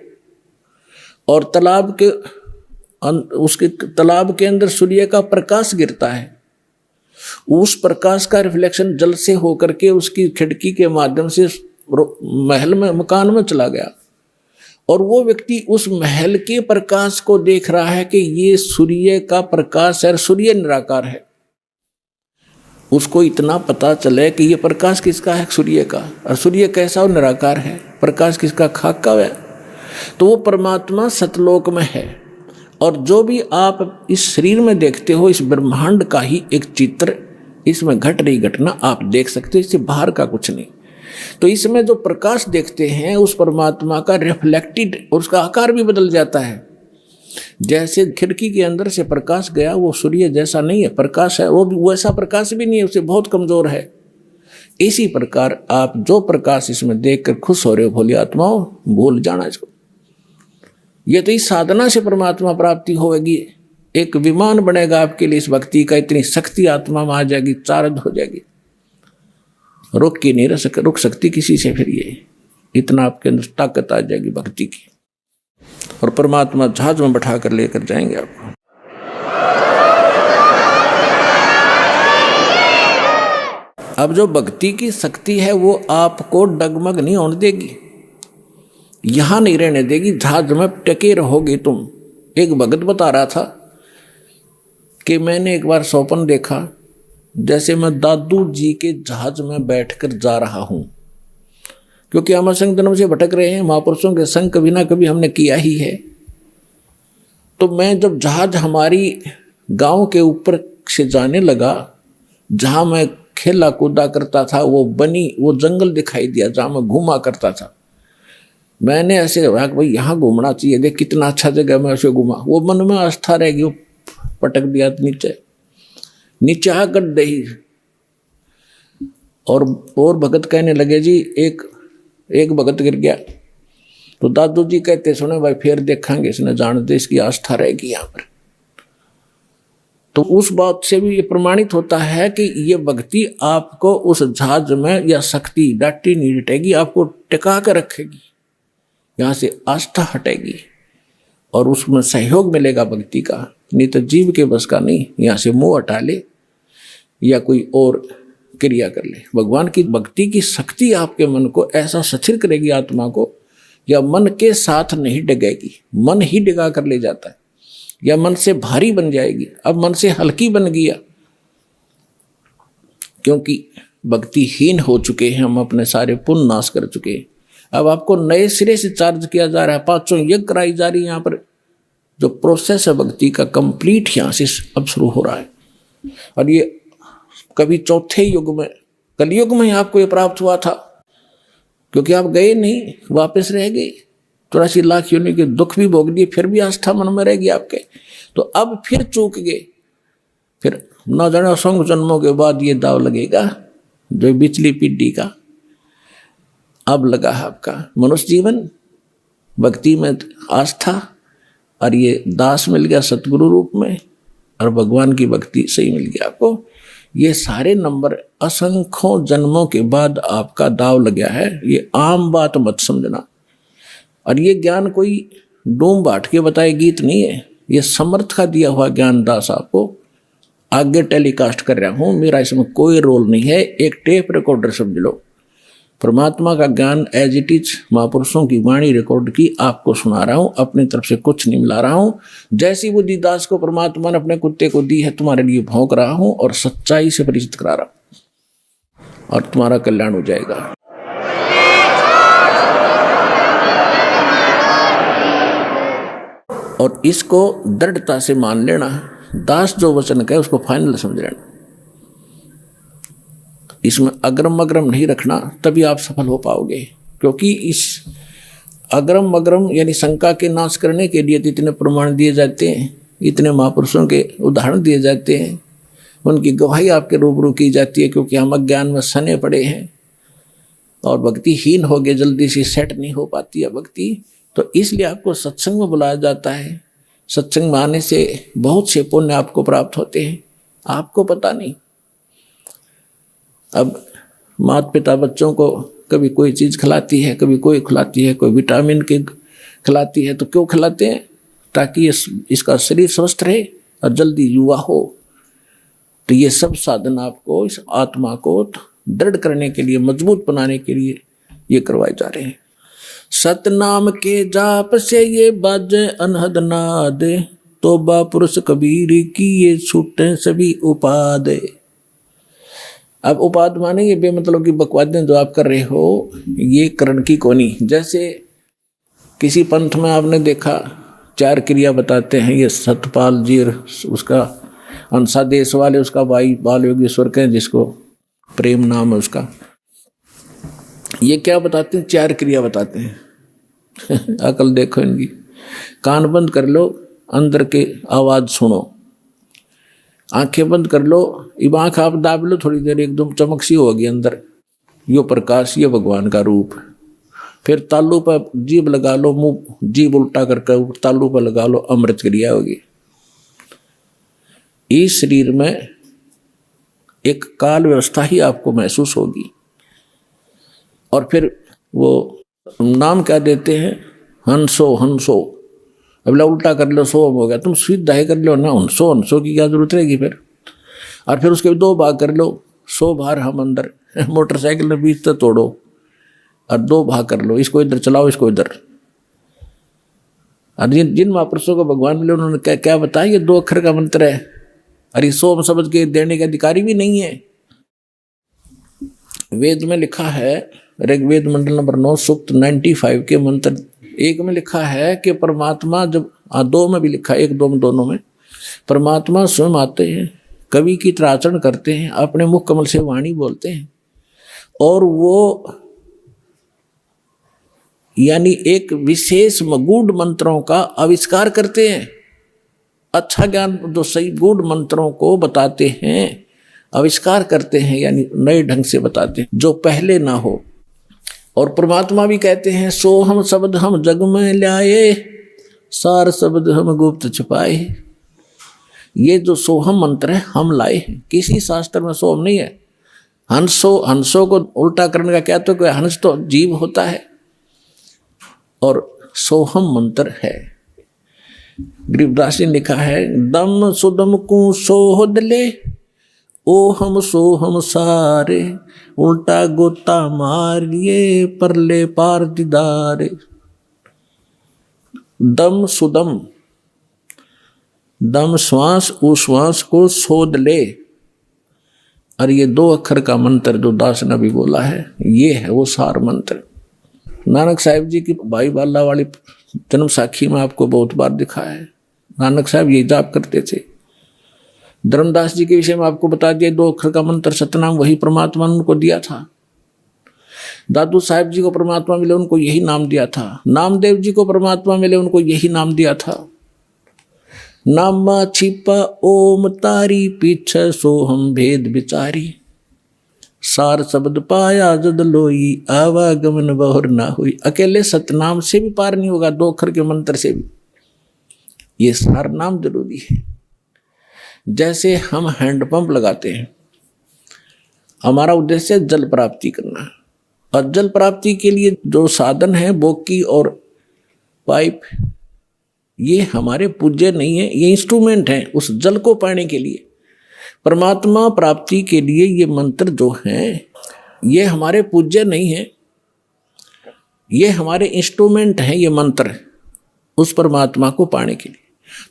Speaker 1: और तालाब के उसके तालाब के अंदर सूर्य का प्रकाश गिरता है, उस प्रकाश का रिफ्लेक्शन जल से होकर के उसकी खिड़की के माध्यम से महल में, मकान में चला गया, और वो व्यक्ति उस महल के प्रकाश को देख रहा है कि ये सूर्य का प्रकाश है, सूर्य निराकार है। उसको इतना पता चले कि ये प्रकाश किसका है, सूर्य का, और सूर्य कैसा और निराकार है, प्रकाश किसका, खाक का है। तो वो परमात्मा सतलोक में है, और जो भी आप इस शरीर में देखते हो, इस ब्रह्मांड का ही एक चित्र, इसमें घट रही घटना आप देख सकते हो, इससे बाहर का कुछ नहीं। तो इसमें जो प्रकाश देखते हैं उस परमात्मा का रिफ्लेक्टेड, और उसका आकार भी बदल जाता है। जैसे खिड़की के अंदर से प्रकाश गया, वो सूर्य जैसा नहीं है, प्रकाश है, वो भी वैसा प्रकाश भी नहीं है, उससे बहुत कमजोर है। इसी प्रकार आप जो प्रकाश इसमें देखकर खुश हो रहे हो भोली आत्माओं, भूल जाना इसको। ये तो इस साधना से परमात्मा प्राप्ति होगी। एक विमान बनेगा आपके लिए इस भक्ति का, इतनी शक्ति आत्मा में आ जाएगी, चार्ज हो जाएगी, रुक के नहीं रुक सकती किसी से। फिर ये इतना आपके अंदर ताकत आ जाएगी भक्ति की, और परमात्मा जहाज में बैठा कर लेकर जाएंगे आपको। अब जो भक्ति की शक्ति है वो आपको डगमग नहीं होने देगी, यहां नहीं रहने देगी, जहाज में टके रहोगे तुम। एक भगत बता रहा था कि मैंने एक बार स्वप्न देखा, जैसे मैं दादू जी के जहाज में बैठकर जा रहा हूं, क्योंकि हम असंग जन्म से भटक रहे हैं, महापुरुषों के संग कभी ना कभी हमने किया ही है। तो मैं जब जहाज हमारी गांव के ऊपर से जाने लगा, जहां मैं खेला कूदा करता था, वो जंगल दिखाई दिया जहां मैं घूमा करता था। मैंने ऐसे कहा कि भाई यहाँ घूमना चाहिए, देख कितना अच्छा जगह, मैं ऐसे घूमा। वो मन में आस्था रहेगी, वो पटक दिया नीचे आकर दही। और भगत कहने लगे जी, एक भगत गिर गया, तो दादू जी कहते सुने भाई फिर देखेंगे, इसने जान दे, इसकी आस्था रहेगी यहाँ पर। तो उस बात से भी ये प्रमाणित होता है कि ये भक्ति आपको उस जहाज में या शक्ति डाटी नहीं हटेगी, आपको टिका कर रखेगी, यहाँ से आस्था हटेगी और उसमें सहयोग मिलेगा भक्ति का। नहीं तो जीव के बस का नहीं, यहाँ से मुंह हटा ले या कोई और क्रिया कर ले। भगवान की भक्ति की शक्ति आपके मन को ऐसा सथिर करेगी, आत्मा को, या मन के साथ नहीं डगेगी, मन ही डिगा कर ले जाता है, या मन से भारी बन जाएगी। अब मन से हल्की बन गया, क्योंकि भक्तिहीन हो चुके हैं हम, अपने सारे पुण्य नाश कर चुके हैं। अब आपको नए सिरे से चार्ज किया जा रहा है, 5 यज्ञ कराई जा रही है। यहाँ पर जो प्रोसेस है भक्ति का कंप्लीट यहाँ से अब शुरू हो रहा है, और ये कभी चौथे युग में, कलयुग में आपको ये प्राप्त हुआ था, क्योंकि आप गए नहीं, वापस रह गए, 84 लाख योनि के दुख भी भोग दिए, फिर भी आस्था मन में रहेगी आपके। तो अब फिर चूक गए, फिर न जाने असंख्य जन्मों के बाद ये दाव लगेगा जो पिछली पीढ़ी का अब लगा है आपका। मनुष्य जीवन भक्ति में आस्था, और ये दास मिल गया सतगुरु रूप में, और भगवान की भक्ति सही मिल गया आपको। ये सारे नंबर असंख्यों जन्मों के बाद आपका दाव लग गया है, ये आम बात मत समझना। और ये ज्ञान कोई डूम बाट के बताए गीत नहीं है, ये समर्थ का दिया हुआ ज्ञान दास आपको आगे टेलीकास्ट कर रहा हूँ, मेरा इसमें कोई रोल नहीं है। एक टेप रिकॉर्डर समझ लो, परमात्मा का ज्ञान एज इट इज महापुरुषों की वाणी रिकॉर्ड की आपको सुना रहा हूँ, अपनी तरफ से कुछ नहीं मिला रहा हूँ। जैसी बुद्धि दास को परमात्मा ने अपने कुत्ते को दी है, तुम्हारे लिए भौंक रहा हूँ और सच्चाई से परिचित करा रहा हूँ और तुम्हारा कल्याण हो जाएगा। और इसको दृढ़ता से मान लेना, दास जो वचन कहे उसको फाइनल समझ लेना, इसमें अग्रम अग्रम नहीं रखना, तभी आप सफल हो पाओगे। क्योंकि इस अग्रम अग्रम यानी शंका के नाश करने के लिए इतने प्रमाण दिए जाते हैं, इतने महापुरुषों के उदाहरण दिए जाते हैं, उनकी गवाही आपके रूबरू की जाती है। क्योंकि हम अज्ञान में सने पड़े हैं और भक्तिहीन हो गए, जल्दी से सेट नहीं हो पाती है भक्ति, तो इसलिए आपको सत्संग में बुलाया जाता है। सत्संग में आने से बहुत से पुण्य आपको प्राप्त होते हैं, आपको पता नहीं। अब माता पिता बच्चों को कभी कोई चीज़ खिलाती है, कभी कोई खिलाती है, कोई विटामिन के खिलाती है, तो क्यों खिलाते हैं? ताकि इसका शरीर स्वस्थ रहे और जल्दी युवा हो। तो ये सब साधन आपको इस आत्मा को दृढ़ करने के लिए, मजबूत बनाने के लिए ये करवाए जा रहे हैं। सतनाम के जाप से ये बाजे अनहद नाद, तोबा पुरुष कबीर की ये छूटे सभी उपाद। अब उपाद माने ये बेमतलब की बकवादें जो आप कर रहे हो, ये करण की कोनी। जैसे किसी पंथ में आपने देखा 4 क्रिया बताते हैं, ये सतपाल जी उसका अंसा देश वाले उसका भाई बाल योगेश्वर के, जिसको प्रेम नाम है उसका, ये क्या बताते हैं? 4 क्रिया बताते हैं। अकल देखो इनकी। कान बंद कर लो, अंदर के आवाज़ सुनो, आंखें बंद कर लो, अब आँख आप दाब लो थोड़ी देर, एकदम चमक सी होगी अंदर, यो प्रकाश, ये भगवान का रूप। फिर तालू पर जीभ लगा लो, मुंह जीभ उल्टा करके तालू पर लगा लो, अमृत क्रिया होगी। इस शरीर में एक काल व्यवस्था ही आपको महसूस होगी। और फिर वो नाम क्या देते हैं? हंसो हंसो। अब उल्टा कर लो, 100 हो गया, तुम सीधा ही कर लो ना, हंसो की क्या जरूरत रहेगी फिर। और फिर उसके 2 भाग कर लो, 100 बार हम अंदर, मोटरसाइकिल में 20 तक तोड़ो और 2 भाग कर लो, इसको इधर चलाओ, इसको इधर। और जिन महापुरुषों को भगवान मिले उन्होंने क्या क्या बताया? ये 2 अक्षर का मंत्र है, और ये 100 शब्द के देने के अधिकारी भी नहीं है। वेद में लिखा है, ऋग्वेद मंडल नंबर 9 सूक्त 95 के मंत्र 1 में लिखा है कि परमात्मा जब 2 में भी लिखा है, 1 2 में दोनों में, परमात्मा स्वयं आते हैं, कवि की तरह आचरण करते हैं, अपने मुख कमल से वाणी बोलते हैं, और वो यानी एक विशेष गूढ़ मंत्रों का आविष्कार करते हैं। अच्छा ज्ञान जो सही गूढ़ मंत्रों को बताते हैं, आविष्कार करते हैं, यानी नए ढंग से बताते हैं जो पहले ना हो। और परमात्मा भी कहते हैं, सो हम शब्द हम जग में लाए, सार शब्द हम गुप्त छुपाए। ये जो सोहम मंत्र है हम लाए हैं, किसी शास्त्र में सोहम नहीं है। हंसो को उल्टा करने का क्या, तो कोई हंस तो जीव होता है और सोहम मंत्र है। गरीबदास जी ने लिखा है, दम सुदम को सोहद ले, ओ हम सो हम सारे, उल्टा गोता मारिए परले पार दीदारे। दम सुदम, दम श्वास, उश्वास को सोध ले, और ये 2 अक्षर का मंत्र जो दास ने भी बोला है, ये है वो सार मंत्र। नानक साहिब जी की भाई बाला वाली जन्म साखी में आपको बहुत बार दिखा है, नानक साहब ये जाप करते थे। धर्मदास जी के विषय में आपको बता दिया, 2 अक्षर का मंत्र सतनाम वही परमात्मा ने उनको दिया था। दादू साहिब जी को परमात्मा मिले, उनको यही नाम दिया था। नामदेव जी को परमात्मा मिले, उनको यही नाम दिया था। नामा छिपा ओम तारी, पीछे सो हम भेद विचारी, सार शब्द पाया जद लोई, आवागमन बहुर ना हुई। अकेले सतनाम से भी पार नहीं होगा, 2 अक्षर के मंत्र से भी। ये सार नाम जरूरी है। जैसे हम हैंडपंप लगाते हैं, हमारा उद्देश्य जल प्राप्ति करना, और जल प्राप्ति के लिए जो साधन है बोकी और पाइप, ये हमारे पूज्य नहीं है, ये इंस्ट्रूमेंट है उस जल को पाने के लिए। परमात्मा प्राप्ति के लिए ये मंत्र जो हैं ये हमारे पूज्य नहीं है, ये हमारे इंस्ट्रूमेंट हैं ये मंत्र उस परमात्मा को पाने के लिए।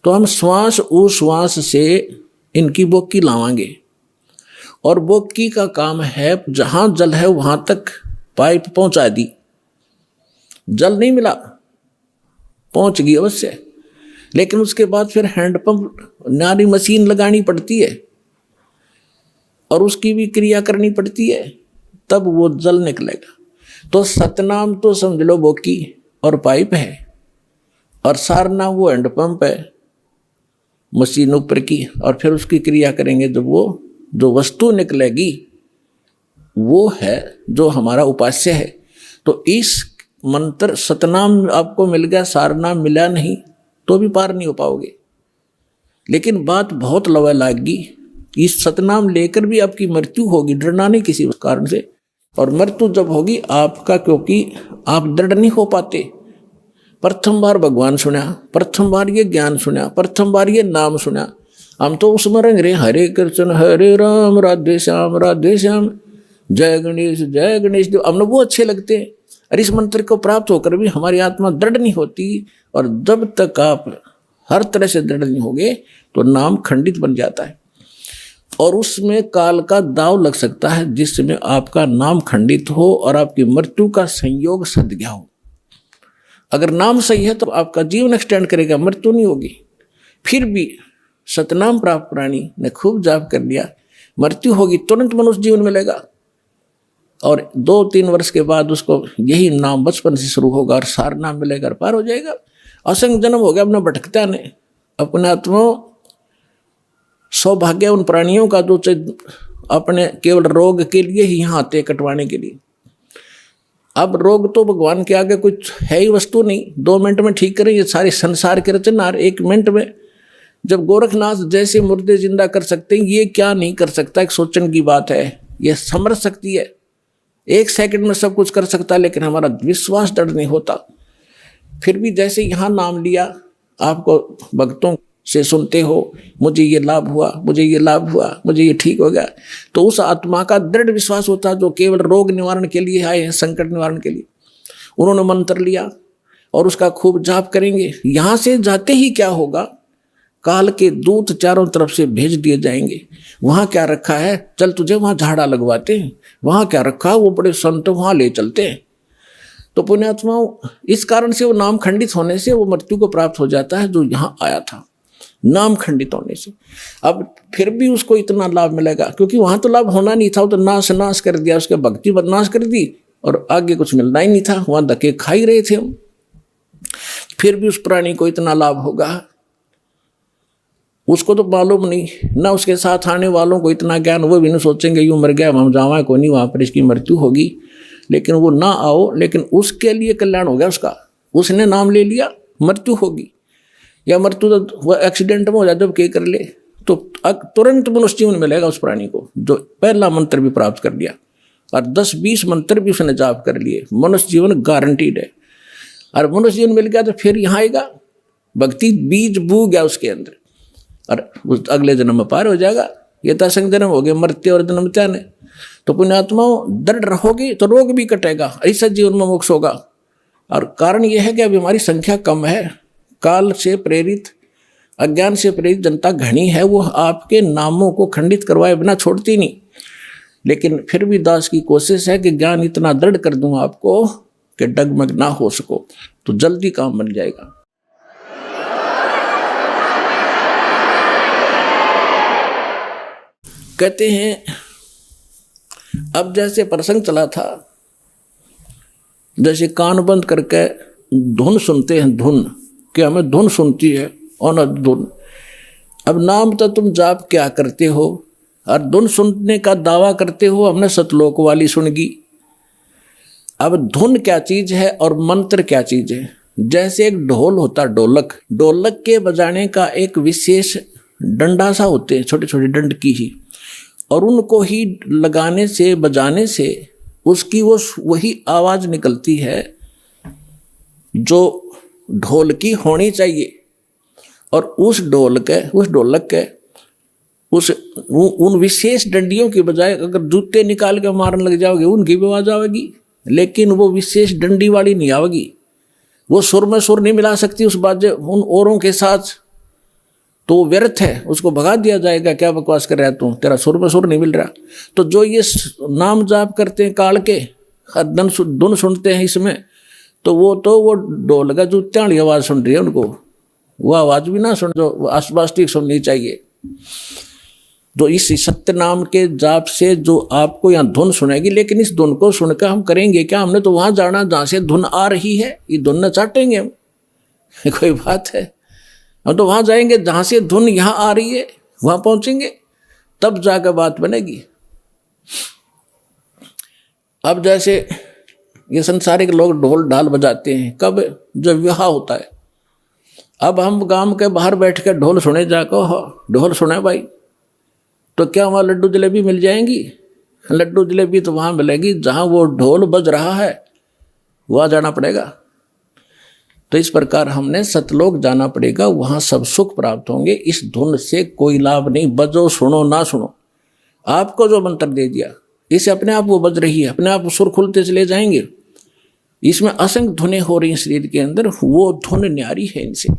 Speaker 1: तो हम श्वास उश्वास से इनकी बोकी लावांगे, और बोकी का काम है जहाँ जल है वहाँ तक पाइप पहुँचा दी। जल नहीं मिला, पहुँच गई अवश्य, लेकिन उसके बाद फिर हैंडपंप नारी मशीन लगानी पड़ती है और उसकी भी क्रिया करनी पड़ती है, तब वो जल निकलेगा। तो सतनाम तो समझ लो बोकी और पाइप है, और सारनाम वो हैंडपंप है मशीन ऊपर की, और फिर उसकी क्रिया करेंगे जब वो जो वस्तु निकलेगी वो है जो हमारा उपास्य है। तो इस मंत्र सतनाम आपको मिल गया, सारनाम मिला नहीं तो भी पार नहीं हो पाओगे। लेकिन बात बहुत लवा लागी, इस सतनाम लेकर भी आपकी मृत्यु होगी, डरना नहीं किसी कारण से। और मृत्यु जब होगी आपका, क्योंकि आप दृढ़ नहीं हो पाते। प्रथम बार भगवान सुना, प्रथम बार ये ज्ञान सुना, प्रथम बार ये नाम सुना, हम तो उसमें रंग रहे हरे कृष्ण हरे राम राधे श्याम जय गणेश देव, हमने वो अच्छे लगते हैं। और इस मंत्र को प्राप्त होकर भी हमारी आत्मा दृढ़ नहीं होती, और जब तक आप हर तरह से दृढ़ नहीं होगे तो नाम खंडित बन जाता है, और उसमें काल का दाव लग सकता है जिसमें आपका नाम खंडित हो और आपकी मृत्यु का संयोग सद गया हो। अगर नाम सही है तो आपका जीवन एक्सटेंड करेगा, मृत्यु नहीं होगी। फिर भी सतनाम प्राप्त प्राणी ने खूब जाप कर लिया, मृत्यु होगी तुरंत मनुष्य जीवन मिलेगा, और 2-3 वर्ष के बाद उसको यही नाम बचपन से शुरू होगा और सार नाम मिलेगा और पार हो जाएगा। असंग जन्म हो गया अपना भटकता ने अपने आत्मा। सौभाग्य उन प्राणियों का जो अपने केवल रोग के लिए ही यहाँ आते कटवाने के लिए। अब रोग तो भगवान के आगे कुछ है ही वस्तु नहीं, 2 मिनट में ठीक करें ये सारे संसार के रचनहार 1 मिनट में। जब गोरखनाथ जैसे मुर्दे जिंदा कर सकते हैं, ये क्या नहीं कर सकता, एक सोचने की बात है। ये समझ सकती है, 1 सेकंड में सब कुछ कर सकता है, लेकिन हमारा विश्वास दृढ़ नहीं होता। फिर भी जैसे यहाँ नाम लिया, आपको भक्तों से सुनते हो मुझे ये लाभ हुआ, मुझे ये लाभ हुआ, मुझे ये ठीक हो गया, तो उस आत्मा का दृढ़ विश्वास होता है जो केवल रोग निवारण के लिए आए हैं, संकट निवारण के लिए। उन्होंने मंत्र लिया और उसका खूब जाप करेंगे। यहाँ से जाते ही क्या होगा, काल के दूत चारों तरफ से भेज दिए जाएंगे। वहाँ क्या रखा है, चल तुझे वहाँ झाड़ा लगवाते हैं, वहाँ क्या रखा, वो बड़े संत वहाँ ले चलते हैं। तो पुण्यात्माओं, इस कारण से वो नाम खंडित होने से वो मृत्यु को प्राप्त हो जाता है जो यहाँ आया था, नाम खंडित होने से। अब फिर भी उसको इतना लाभ मिलेगा, क्योंकि वहाँ तो लाभ होना नहीं था, वो तो नाश कर दिया, उसके भक्ति बदनाश कर दी और आगे कुछ मिलना ही नहीं था, वहाँ धक्के खा ही रहे थे हम। फिर भी उस प्राणी को इतना लाभ होगा, उसको तो मालूम नहीं ना, उसके साथ आने वालों को इतना ज्ञान, वो भी नहीं सोचेंगे यूँ मर गया हम जावा को नहीं, वहाँ पर इसकी मृत्यु होगी, लेकिन वो ना आओ, लेकिन उसके लिए कल्याण हो गया उसका। उसने नाम ले लिया, मृत्यु होगी, या मृत्यु तो वह एक्सीडेंट में हो जाए जब के कर ले, तो तुरंत मनुष्य जीवन मिलेगा उस प्राणी को जो पहला मंत्र भी प्राप्त कर लिया, और 10-20 मंत्र भी उसने जाप कर लिए, मनुष्य जीवन गारंटीड है। और मनुष्य जीवन मिल गया तो फिर यहाँ आएगा, भक्ति बीज बू गया उसके अंदर, और उस अगले जन्म में पार हो जाएगा। ये तो असंग जन्म हो गए, मरते और जन्म त्याने। तो पुण्यात्माओं, दृढ़ रहोगे तो रोग भी कटेगा, ऐसा जीवन में मोक्ष होगा। और कारण यह है कि अभी हमारी संख्या कम है, काल से प्रेरित, अज्ञान से प्रेरित जनता घनी है, वो आपके नामों को खंडित करवाए बिना छोड़ती नहीं। लेकिन फिर भी दास की कोशिश है कि ज्ञान इतना दृढ़ कर दूं आपको कि डगमग ना हो सको, तो जल्दी काम बन जाएगा। कहते हैं, अब जैसे प्रसंग चला था, जैसे कान बंद करके धुन सुनते हैं, धुन कि हमें धुन सुनती है और न धुन। अब नाम तो तुम जाप क्या करते हो और धुन सुनने का दावा करते हो, हमने सतलोक वाली सुनगी। अब धुन क्या चीज है और मंत्र क्या चीज है। जैसे एक ढोल होता, ढोलक, ढोलक के बजाने का एक विशेष डंडा सा होते हैं, छोटे छोटे डंड की ही, और उनको ही लगाने से, बजाने से उसकी वो वही आवाज निकलती है जो ढोल की होनी चाहिए। और उस ढोलक के उन विशेष डंडियों की बजाय अगर जूते निकाल के मारने लग जाओगे उनकी भी आवाज आवेगी, लेकिन वो विशेष डंडी वाली नहीं आवेगी। वो सुर में सुर नहीं मिला सकती उस बाजे उन औरों के साथ, तो वो व्यर्थ है, उसको भगा दिया जाएगा। क्या बकवास कर रहा है तू, तेरा सुर में सुर नहीं मिल रहा। तो जो ये नाम जाप करते हैं काल के, धुन सुनते हैं इसमें, तो वो ढोल का जूते वाली आवाज सुन रही है उनको, वो आवाज भी ना सुन जो आसपास ठीक सुननी चाहिए। तो इस सत्य नाम के जाप से जो आपको यहाँ धुन सुनेगी, लेकिन इस धुन को सुनकर हम करेंगे क्या? हमने तो वहां जाना जहां से धुन आ रही है, ये धुन न चाटेंगे हम कोई बात है? हम तो वहां जाएंगे जहां से धुन यहाँ आ रही है, वहां पहुंचेंगे तब जाकर बात बनेगी। अब जैसे ये संसारिक लोग ढोल ढाल बजाते हैं कब? जब विवाह होता है। अब हम गांव के बाहर बैठ कर ढोल सुने जाकर, ढोल सुने भाई, तो क्या वहाँ लड्डू जलेबी मिल जाएंगी? लड्डू जलेबी तो वहाँ मिलेगी जहाँ वो ढोल बज रहा है, वहाँ जाना पड़ेगा। तो इस प्रकार हमने सतलोक जाना पड़ेगा, वहाँ सब सुख प्राप्त होंगे। इस धुन से कोई लाभ नहीं, बजो सुनो ना सुनो। आपको जो मंत्र दे दिया इसे अपने आप वो बज रही है, अपने आप सुर खुलते चले जाएंगे। इसमें असंख्य धुनें हो रही हैं शरीर के अंदर, वो धुन न्यारी है इनसे।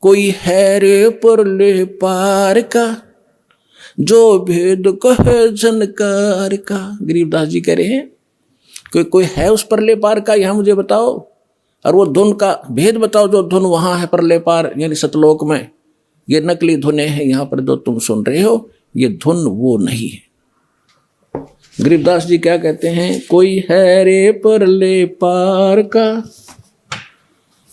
Speaker 1: कोई है रे परले पार का, जो भेद कहे झनकार का। गरीबदास जी कह रहे हैं कोई है उस परले पार का, यहाँ मुझे बताओ, और वो धुन का भेद बताओ जो धुन वहां है परले पार यानी सतलोक में। ये नकली धुनें हैं, यहाँ पर जो तुम सुन रहे हो ये धुन वो नहीं है। गरीबदास जी क्या कहते हैं? कोई है रे परले पार का,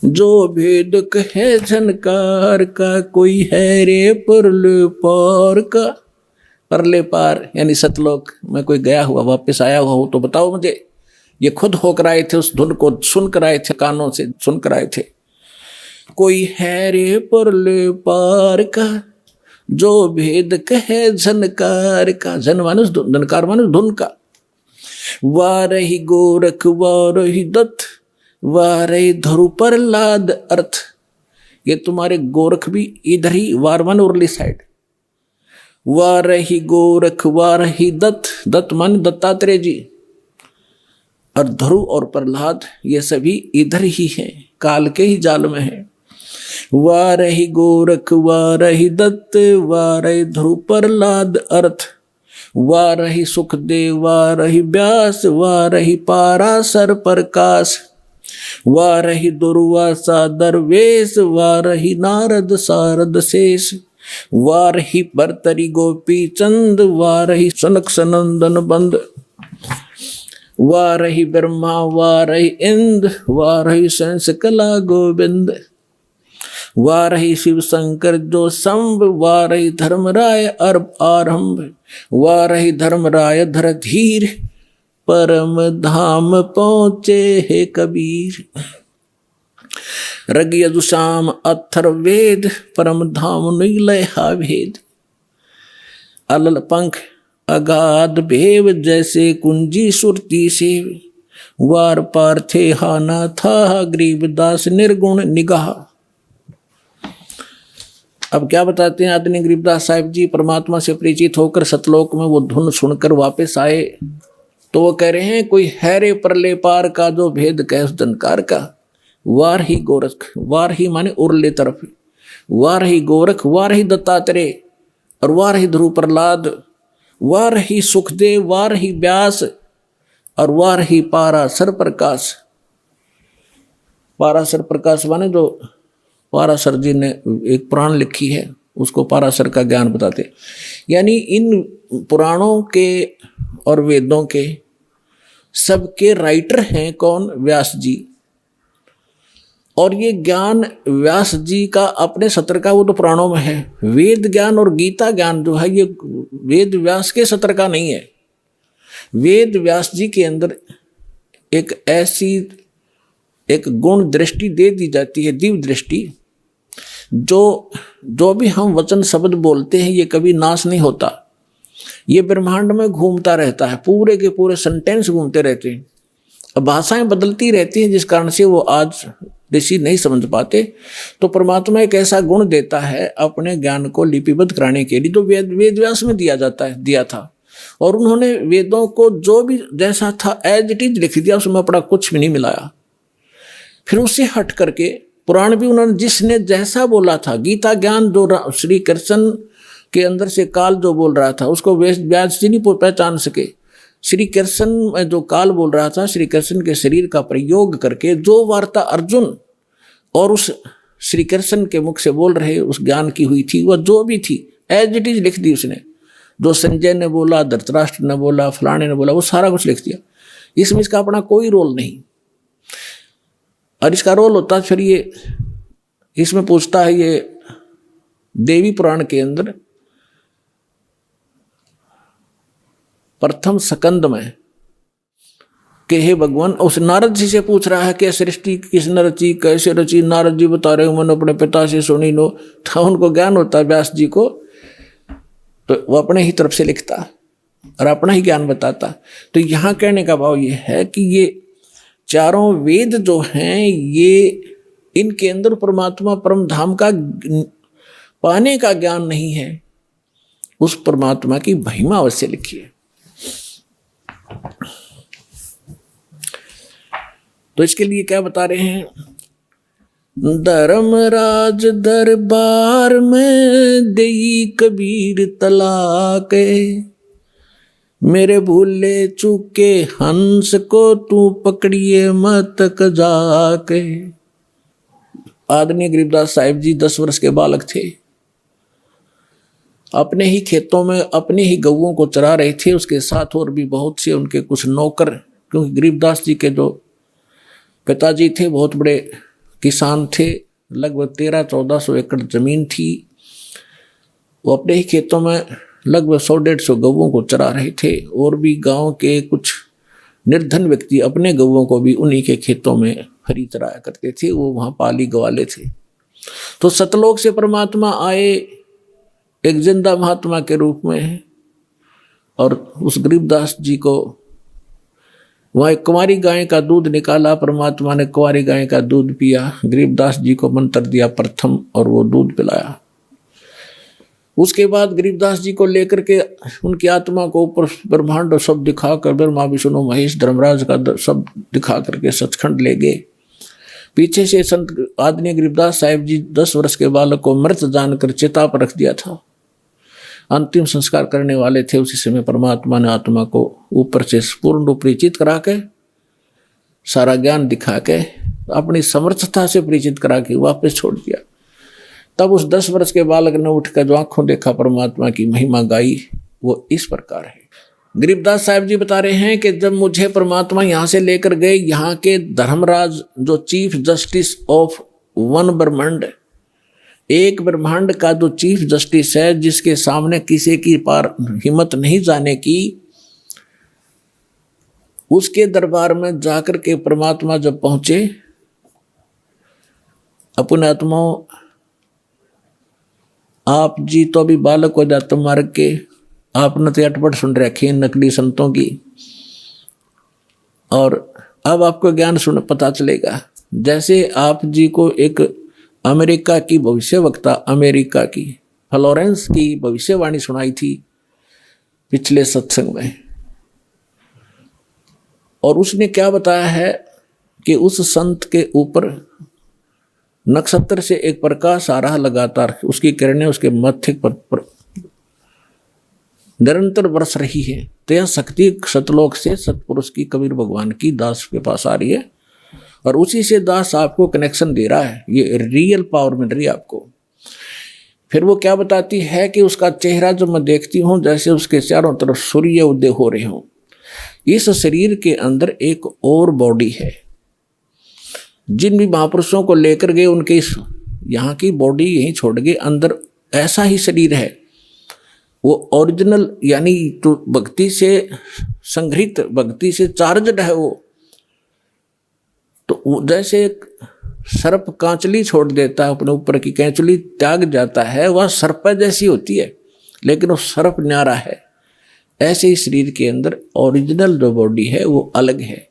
Speaker 1: जो भेद कहे झनकार का। कोई है रे परले पार का, परले पार यानी सतलोक में कोई गया हुआ वापस आया हुआ हो तो बताओ मुझे। ये खुद होकर आए थे, उस धुन को सुन कर आए थे, कानों से सुन कर आए थे। कोई है रे परले पार का, जो भेद कहे झनकार का। झन मानुष झनकार मानुष धुन का। वारही गोरख वारही दत्त, वारही धरु प्रहलाद अर्थ। ये तुम्हारे गोरख भी इधर ही वारवन उर्ली साइड। वारही गोरख वारही दत्त, दत्त मान दत्तात्रेय जी, और ध्रुव और प्रहलाद ये सभी इधर ही हैं, काल के ही जाल में हैं। वारही गोरख वारही दत्त, वारही ध्रुव प्रहलाद अर्थ। वारही सुखदेव वारही व्यास, वारही पाराशर प्रकाश। वारही दुर्वासा दरवेश, वारही नारद सारद शेष। वारही भर्तरी गोपी चंद, वारही सनक सनंदन बंद। वारही ब्रह्मा वारही इंद्र, वारही संस कला गोविंद। वारही शिव शंकर जो संभ, वारही धर्मराय आरंभ। वारही धर्मराय धर धीर, परम धाम पहुँचे हे कबीर। रग यजुषाम अथर वेद, परम धाम नीलय हा भेद। अलल पंख अगाध भेव, जैसे कुंजी सुरती सेव। वार पार थे हाना था, गरीबदास निर्गुण निगाह। अब क्या बताते हैं आदरणीय गरीबदास साहिब जी? परमात्मा से परिचित होकर सतलोक में वो धुन सुनकर वापस आए, तो वो कह रहे हैं कोई है रे परले पार का, जो भेद कहे उस धनकार का। वार ही गोरख, वार ही माने उरले तरफ, वार ही गोरख, वार ही दत्तात्रेय, और वार ही ध्रुव प्रहलाद, वार ही सुखदेव, वार ही व्यास, और वार ही पाराशर प्रकाश। पाराशर प्रकाश माने जो पाराशर जी ने एक पुराण लिखी है उसको पाराशर का ज्ञान बताते। यानी इन पुराणों के और वेदों के सबके राइटर हैं कौन? व्यास जी। और ये ज्ञान व्यास जी का अपने सत्र का, वो तो पुराणों में है। वेद ज्ञान और गीता ज्ञान जो है ये वेद व्यास के सत्र का नहीं है। वेद व्यास जी के अंदर एक ऐसी एक गुण दृष्टि दे दी जाती है, दिव्य दृष्टि, जो भी हम वचन शब्द बोलते हैं ये कभी नाश नहीं होता। ये ब्रह्मांड में घूमता रहता है, पूरे के पूरे सेंटेंस घूमते रहते हैं। अब भाषाएं बदलती रहती हैं, जिस कारण से वो आज ऋषि नहीं समझ पाते, तो परमात्मा एक ऐसा गुण देता है अपने ज्ञान को लिपिबद्ध कराने के लिए, तो वेद व्यास में दिया था। और उन्होंने वेदों को जो भी जैसा था एज इट इज लिख दिया, उसमें अपना कुछ भी नहीं मिलाया। फिर उससे हट करके पुराण भी उन्होंने जिसने जैसा बोला था, गीता ज्ञान जो श्री कृष्ण के अंदर से काल जो बोल रहा था उसको व्यास जी नहीं पहचान सके। श्री कृष्ण में जो काल बोल रहा था, श्री कृष्ण के शरीर का प्रयोग करके जो वार्ता अर्जुन और उस श्री कृष्ण के मुख से बोल रहे उस ज्ञान की हुई थी, वह जो भी थी एज इट इज लिख दी उसने। जो संजय ने बोला, धृतराष्ट्र ने बोला, फलाने ने बोला, वो सारा कुछ लिख दिया। इसमें इसका अपना कोई रोल नहीं। और इसका रोल होता फिर ये इसमें पूछता है ये देवी पुराण के अंदर प्रथम स्कंद में कि हे भगवान, उस नारद जी से पूछ रहा है कि सृष्टि किसने रची, कैसे रची। नारद जी बता रहे हो मैंने अपने पिता से सुनी नो। था उनको ज्ञान होता है व्यास जी को, तो वो अपने ही तरफ से लिखता और अपना ही ज्ञान बताता। तो यहाँ कहने का भाव ये है कि ये चारों वेद जो हैं ये इनके अंदर परमात्मा परम धाम का पाने का ज्ञान नहीं है, उस परमात्मा की महिमा अवश्य लिखी है। तो इसके लिए क्या बता रहे हैं, धर्मराज दरबार में देई कबीर तलाक, मेरे भूले चूके हंस को तू पकड़िए मत जाके। आदरणीय गरीबदास साहिब जी 10 वर्ष के बालक थे, अपने ही खेतों में अपनी ही गऊओं को चरा रहे थे, उसके साथ और भी बहुत से उनके कुछ नौकर, क्योंकि गरीबदास जी के जो पिताजी थे बहुत बड़े किसान थे, लगभग 1300-1400 एकड़ जमीन थी। वो अपने ही खेतों में लगभग 100-150 गऊओं को चरा रहे थे, और भी गांव के कुछ निर्धन व्यक्ति अपने गऊओं को भी उन्हीं के खेतों में हरी चराया करते थे, वो वहाँ पाली गवाले थे। तो सतलोक से परमात्मा आए एक जिंदा महात्मा के रूप में, और उस गरीबदास जी को वहाँ एक कुंवारी गाय का दूध निकाला, परमात्मा ने कुंवारी गाय का दूध पिया, गरीबदास जी को मंत्र दिया प्रथम और वो दूध पिलाया। उसके बाद गरीबदास जी को लेकर के उनकी आत्मा को ऊपर ब्रह्मांड सब दिखाकर, ब्रह्मा विष्णु महेश धर्मराज का सब दिखा करके सचखंड ले गए। पीछे से संत आदरणीय गरीबदास साहिब जी 10 वर्ष के बालक को मृत जानकर चिता पर रख दिया था, अंतिम संस्कार करने वाले थे। उसी समय परमात्मा ने आत्मा को ऊपर से पूर्ण रूप परिचित करा के, सारा ज्ञान दिखा के, अपनी समर्थता से परिचित करा के वापस छोड़ दिया। तब उस 10 वर्ष के बालक ने उठकर जो आंखों देखा परमात्मा की महिमा गाई, वो इस प्रकार है। गरीबदास साहिब जी बता रहे हैं कि जब मुझे परमात्मा यहाँ से लेकर गए, यहाँ के धर्मराज जो चीफ जस्टिस ऑफ वन ब्रह्मांड, एक ब्रह्मांड का जो चीफ जस्टिस है, जिसके सामने किसी की पार हिम्मत नहीं जाने की, उसके दरबार में जाकर के परमात्मा जब पहुंचे, अपने आत्माओं आप जी तो अभी बालक हो जाते मार्ग के, आपने तो अटपट सुन रखी है नकली संतों की, और अब आपको ज्ञान सुन पता चलेगा। जैसे आप जी को एक अमेरिका की भविष्यवक्ता, अमेरिका की फ्लोरेंस की भविष्यवाणी सुनाई थी पिछले सत्संग में, और उसने क्या बताया है कि उस संत के ऊपर नक्षत्र से एक प्रकाश आ रहा लगातार, उसकी किरणें उसके मत्थे पर निरंतर बरस रही है। तो यह शक्ति सतलोक से सतपुरुष की, कबीर भगवान की दास के पास आ रही है, और उसी से दास आपको कनेक्शन दे रहा है, ये रियल पावर मिल रही है आपको। फिर वो क्या बताती है कि उसका चेहरा जब मैं देखती हूँ जैसे उसके चारों तरफ सूर्य उदय हो रहे हों। इस शरीर के अंदर एक और बॉडी है। जिन भी महापुरुषों को लेकर गए उनके इस यहाँ की बॉडी यहीं छोड़ गए, अंदर ऐसा ही शरीर है, वो ओरिजिनल यानी तो भक्ति से संग्रहित, भक्ति से चार्जड है वो। तो जैसे एक सर्प कांचली छोड़ देता है, अपने ऊपर की कैंचली त्याग जाता है, वह सर्प जैसी होती है, लेकिन वो सर्प न्यारा है। ऐसे ही शरीर के अंदर ओरिजिनल जो बॉडी है वो अलग है,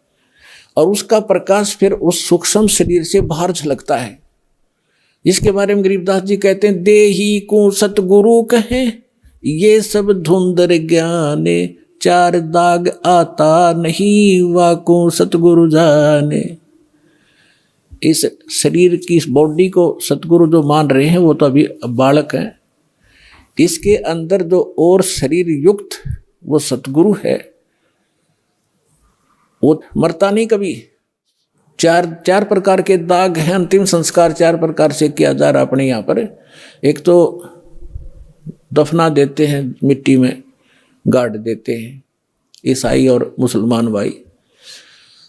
Speaker 1: और उसका प्रकाश फिर उस सूक्ष्म शरीर से बाहर झलकता है। इसके बारे में गरीबदास जी कहते हैं, देही को सतगुरु कहे ये सब धुंधर ज्ञाने, चार दाग आता नहीं वाको सतगुरु जाने। इस शरीर की इस बॉडी को सतगुरु जो मान रहे हैं वो तो अभी बालक है, इसके अंदर जो और शरीर युक्त वो सतगुरु है, वो मरता नहीं कभी। चार प्रकार के दाग हैं, अंतिम संस्कार 4 प्रकार से किया जा रहा अपने यहाँ पर। एक तो दफना देते हैं, मिट्टी में गाड़ देते हैं ईसाई और मुसलमान भाई,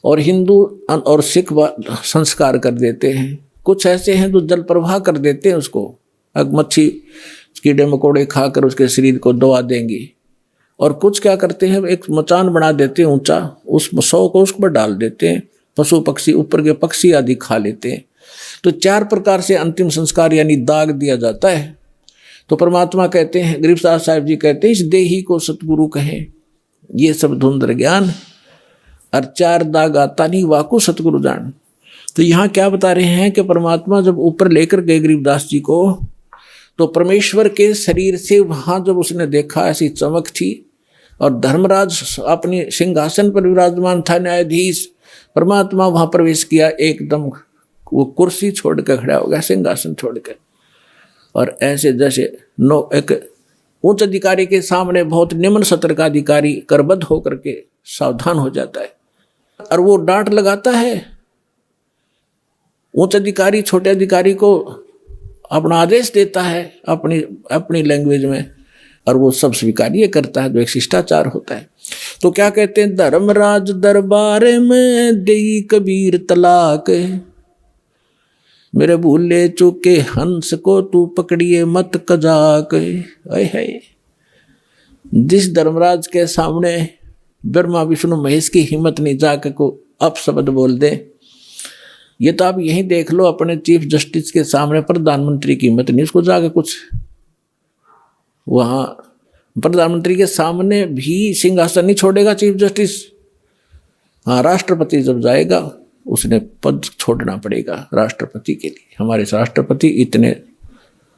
Speaker 1: और हिंदू और सिख संस्कार कर देते हैं। कुछ ऐसे हैं जो जल प्रवाह कर देते हैं उसको, मच्छी कीड़े मकोड़े खाकर उसके शरीर को दबा देंगी। और कुछ क्या करते हैं, एक मचान बना देते हैं ऊंचा, उस 100 को उस पर डाल देते हैं, पशु पक्षी ऊपर के पक्षी आदि खा लेते हैं। तो 4 प्रकार से अंतिम संस्कार यानी दाग दिया जाता है। तो परमात्मा कहते हैं, गरीबदास साहिब जी कहते हैं, इस देही को सतगुरु कहे ये सब धुंधर ज्ञान, और 4 दाग आता नहीं वाकु सतगुरु जान। तो यहाँ क्या बता रहे हैं कि परमात्मा जब ऊपर लेकर गए गरीबदास जी को, तो परमेश्वर के शरीर से वहाँ जब उसने देखा ऐसी चमक थी, और धर्मराज अपने सिंहासन पर विराजमान था, न्यायाधीश, परमात्मा वहाँ प्रवेश किया, एकदम वो कुर्सी छोड़ कर खड़ा हो गया, सिंहासन छोड़ कर, और ऐसे जैसे एक उच्च अधिकारी के सामने बहुत निम्न सत्र का अधिकारी करबद्ध होकर के सावधान हो जाता है, और वो डांट लगाता है। उच्च अधिकारी छोटे अधिकारी को अपना आदेश देता है अपनी लैंग्वेज में, और वो सब स्वीकार्य करता है, जो एक शिष्टाचार होता है। तो क्या कहते हैं, धर्मराज दरबार में देई कबीर तलाक, मेरे भूले चूके हंस को तू पकड़िए मत कजाक। है जिस धर्मराज के सामने ब्रह्मा विष्णु महेश की हिम्मत नहीं जाके को अपशब्द बोल दे, ये तो आप यहीं देख लो, अपने चीफ जस्टिस के सामने प्रधानमंत्री की हिम्मत नहीं उसको जाके कुछ, वहाँ प्रधानमंत्री के सामने भी सिंहासन नहीं छोड़ेगा चीफ जस्टिस। हाँ, राष्ट्रपति जब जाएगा उसने पद छोड़ना पड़ेगा राष्ट्रपति के लिए, हमारे राष्ट्रपति इतने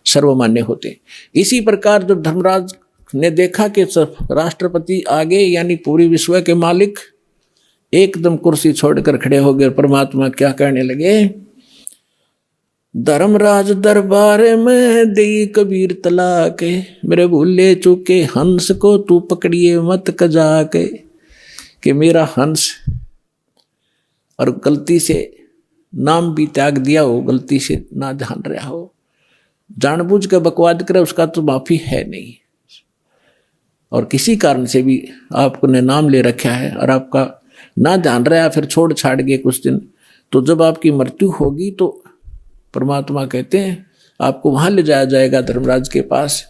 Speaker 1: सर्वमान्य होते। इसी प्रकार जब धर्मराज ने देखा कि राष्ट्रपति आगे यानी पूरी विश्व के मालिक एकदम कुर्सी छोड़कर खड़े हो गए, परमात्मा क्या कहने लगे, धर्मराज दरबार में देई कबीर तलाक, मेरे भूले चूके हंस को तू पकड़िए मत कजाक। कि मेरा हंस, और गलती से नाम भी त्याग दिया हो, गलती से ना ध्यान रहा हो, जानबूझ कर बकवाद करे, उसका तो माफी है नहीं। और किसी कारण से भी आपने नाम ले रखा है और आपका ना ध्यान रहा, फिर छोड़ छाड़ गए कुछ दिन, तो जब आपकी मृत्यु होगी तो परमात्मा कहते हैं आपको वहाँ ले जाया जाएगा धर्मराज के पास।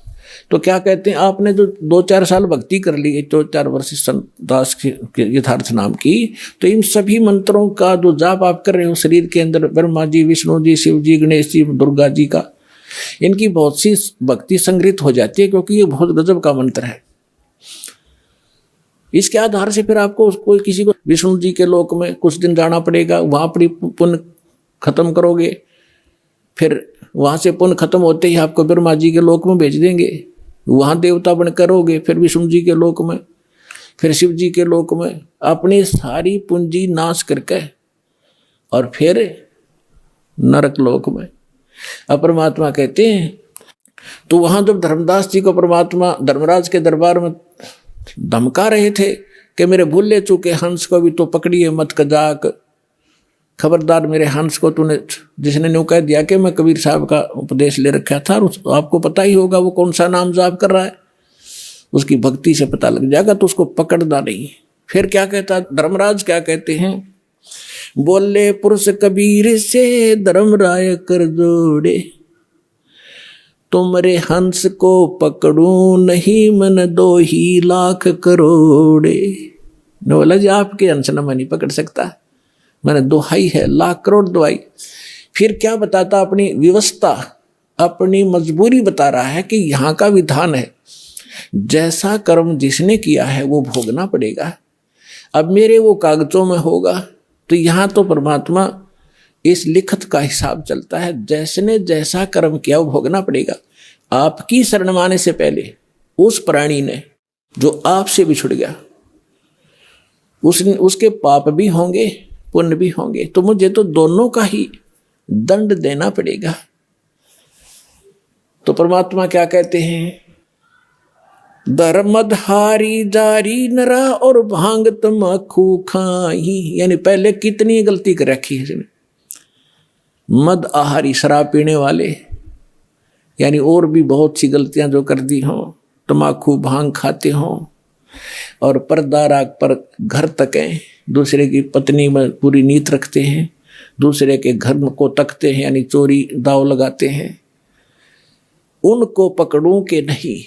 Speaker 1: तो क्या कहते हैं, आपने जो 2-4 साल भक्ति कर ली, 2-4 वर्ष संत दास के यथार्थ नाम की, तो इन सभी मंत्रों का जो जाप आप कर रहे हो शरीर के अंदर, ब्रह्मा जी, विष्णु जी, शिव जी, गणेश जी, दुर्गा जी का, इनकी बहुत सी भक्ति संग्रहित हो जाती है, क्योंकि ये बहुत गजब का मंत्र है। इसके आधार से फिर आपको कोई किसी को विष्णु जी के लोक में कुछ दिन जाना पड़ेगा, वहाँ अपनी पुण्य खत्म करोगे, फिर वहाँ से पुण्य खत्म होते ही आपको ब्रह्मा जी के लोक में भेज देंगे, वहाँ देवता बन करोगे, फिर विष्णु जी के लोक में, फिर शिव जी के लोक में, अपनी सारी पूंजी नाश करके और फिर नरक लोक में। अब परमात्मा कहते हैं, तो वहाँ जब धर्मदास जी को परमात्मा धर्मराज के दरबार में धमका रहे थे कि मेरे भूले चूके हंस को भी तो पकड़िए मत कजाक, खबरदार मेरे हंस को तूने, जिसने न्यू कह दिया कि मैं कबीर साहब का उपदेश ले रखा था, आपको पता ही होगा वो कौन सा नाम जाप कर रहा है, उसकी भक्ति से पता लग जाएगा, तो उसको पकड़ना नहीं। फिर क्या कहता धर्मराज, क्या कहते हैं, बोले पुरुष कबीर से धर्मराय कर जोड़े, तुमरे हंस को पकड़ूं नहीं मन 2 ही लाख करोड़े। ने बोला जी आपके हंस न मैं नहीं पकड़ सकता, मैंने दोहाई है, लाख करोड़ दोहाई। फिर क्या बताता, अपनी व्यवस्था, अपनी मजबूरी बता रहा है कि यहाँ का विधान है, जैसा कर्म जिसने किया है वो भोगना पड़ेगा। अब मेरे वो कागजों में होगा तो यहाँ तो परमात्मा इस लिखत का हिसाब चलता है, जैसने जैसा कर्म किया वो भोगना पड़ेगा। आपकी शरण माने से पहले उस प्राणी ने जो आपसे बिछुड़ गया, उसके पाप भी होंगे पुण्य भी होंगे, तो मुझे तो दोनों का ही दंड देना पड़ेगा। तो परमात्मा क्या कहते हैं, धर्मधारी जारी नरा और भांग तमाकू खाई। यानी पहले कितनी गलती कर रखी है इसने, मद आहारी शराब पीने वाले, यानी और भी बहुत सी गलतियां जो कर दी हों, तमाकू भांग खाते हों, और पर्दा राग पर घर तकें, दूसरे की पत्नी में पूरी नीयत रखते हैं, दूसरे के घर को तकते हैं, यानी चोरी दाव लगाते हैं, उनको पकड़ूं के नहीं।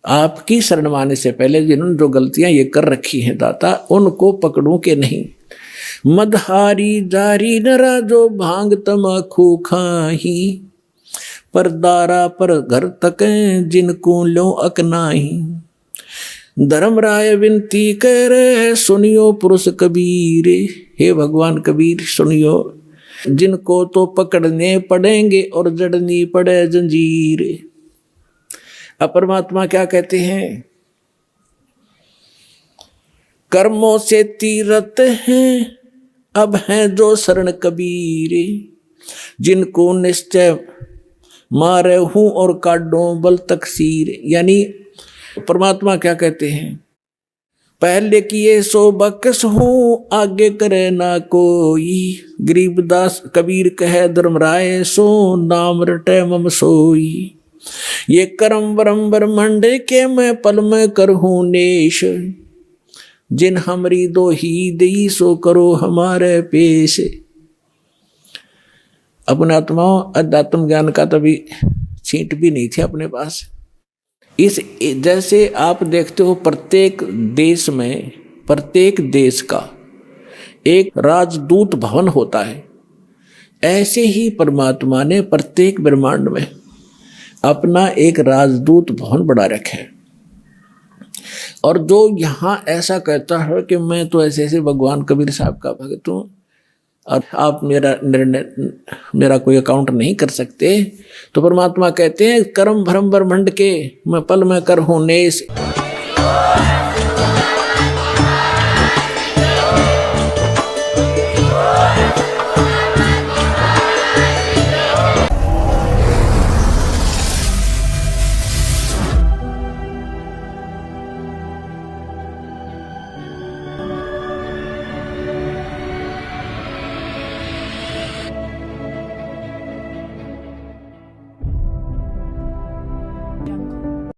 Speaker 1: आपकी शरण माने से पहले जिन्होंने जो गलतियां ये कर रखी हैं दाता, उनको पकड़ूं के नहीं। मदहारी जारी नरा जो भांग तमाकू खाही, पर दारा पर घर तकें जिनको लो अकनाही। धर्मराय विनती करे सुनियो पुरुष कबीर, हे भगवान कबीर सुनियो, जिनको तो पकड़ने पड़ेंगे और जड़नी पड़े जंजीर। अब परमात्मा क्या कहते हैं, कर्मों से तीरथ हैं अब हैं जो शरण कबीर, जिनको निश्चय मारे हूं और काटो बल तकसीर। यानी परमात्मा क्या कहते हैं, पहले किए सो बकस हूं आगे करे ना कोई। गरीबदास कबीर कहे धर्मराय सो नाम रटे मम सोई। ये कर्म ब्रह्म ब्रह्मंड के मैं पल में करहूं नेश, जिन हमरी दो ही दई सो करो हमारे पेश। अपने आत्माओं अध्यात्म ज्ञान का तभी छींट भी नहीं थी अपने पास। इस जैसे आप देखते हो प्रत्येक देश में, प्रत्येक देश का एक राजदूत भवन होता है, ऐसे ही परमात्मा ने प्रत्येक ब्रह्मांड में अपना एक राजदूत भवन बना रखा है। और जो यहाँ ऐसा कहता है कि मैं तो ऐसे ऐसे भगवान कबीर साहब का भक्त हूँ और आप मेरा निर्णय, मेरा कोई अकाउंट नहीं कर सकते, तो परमात्मा कहते हैं कर्म भ्रम ब्रह्मंड के मैं पल में कर हूँ नेश।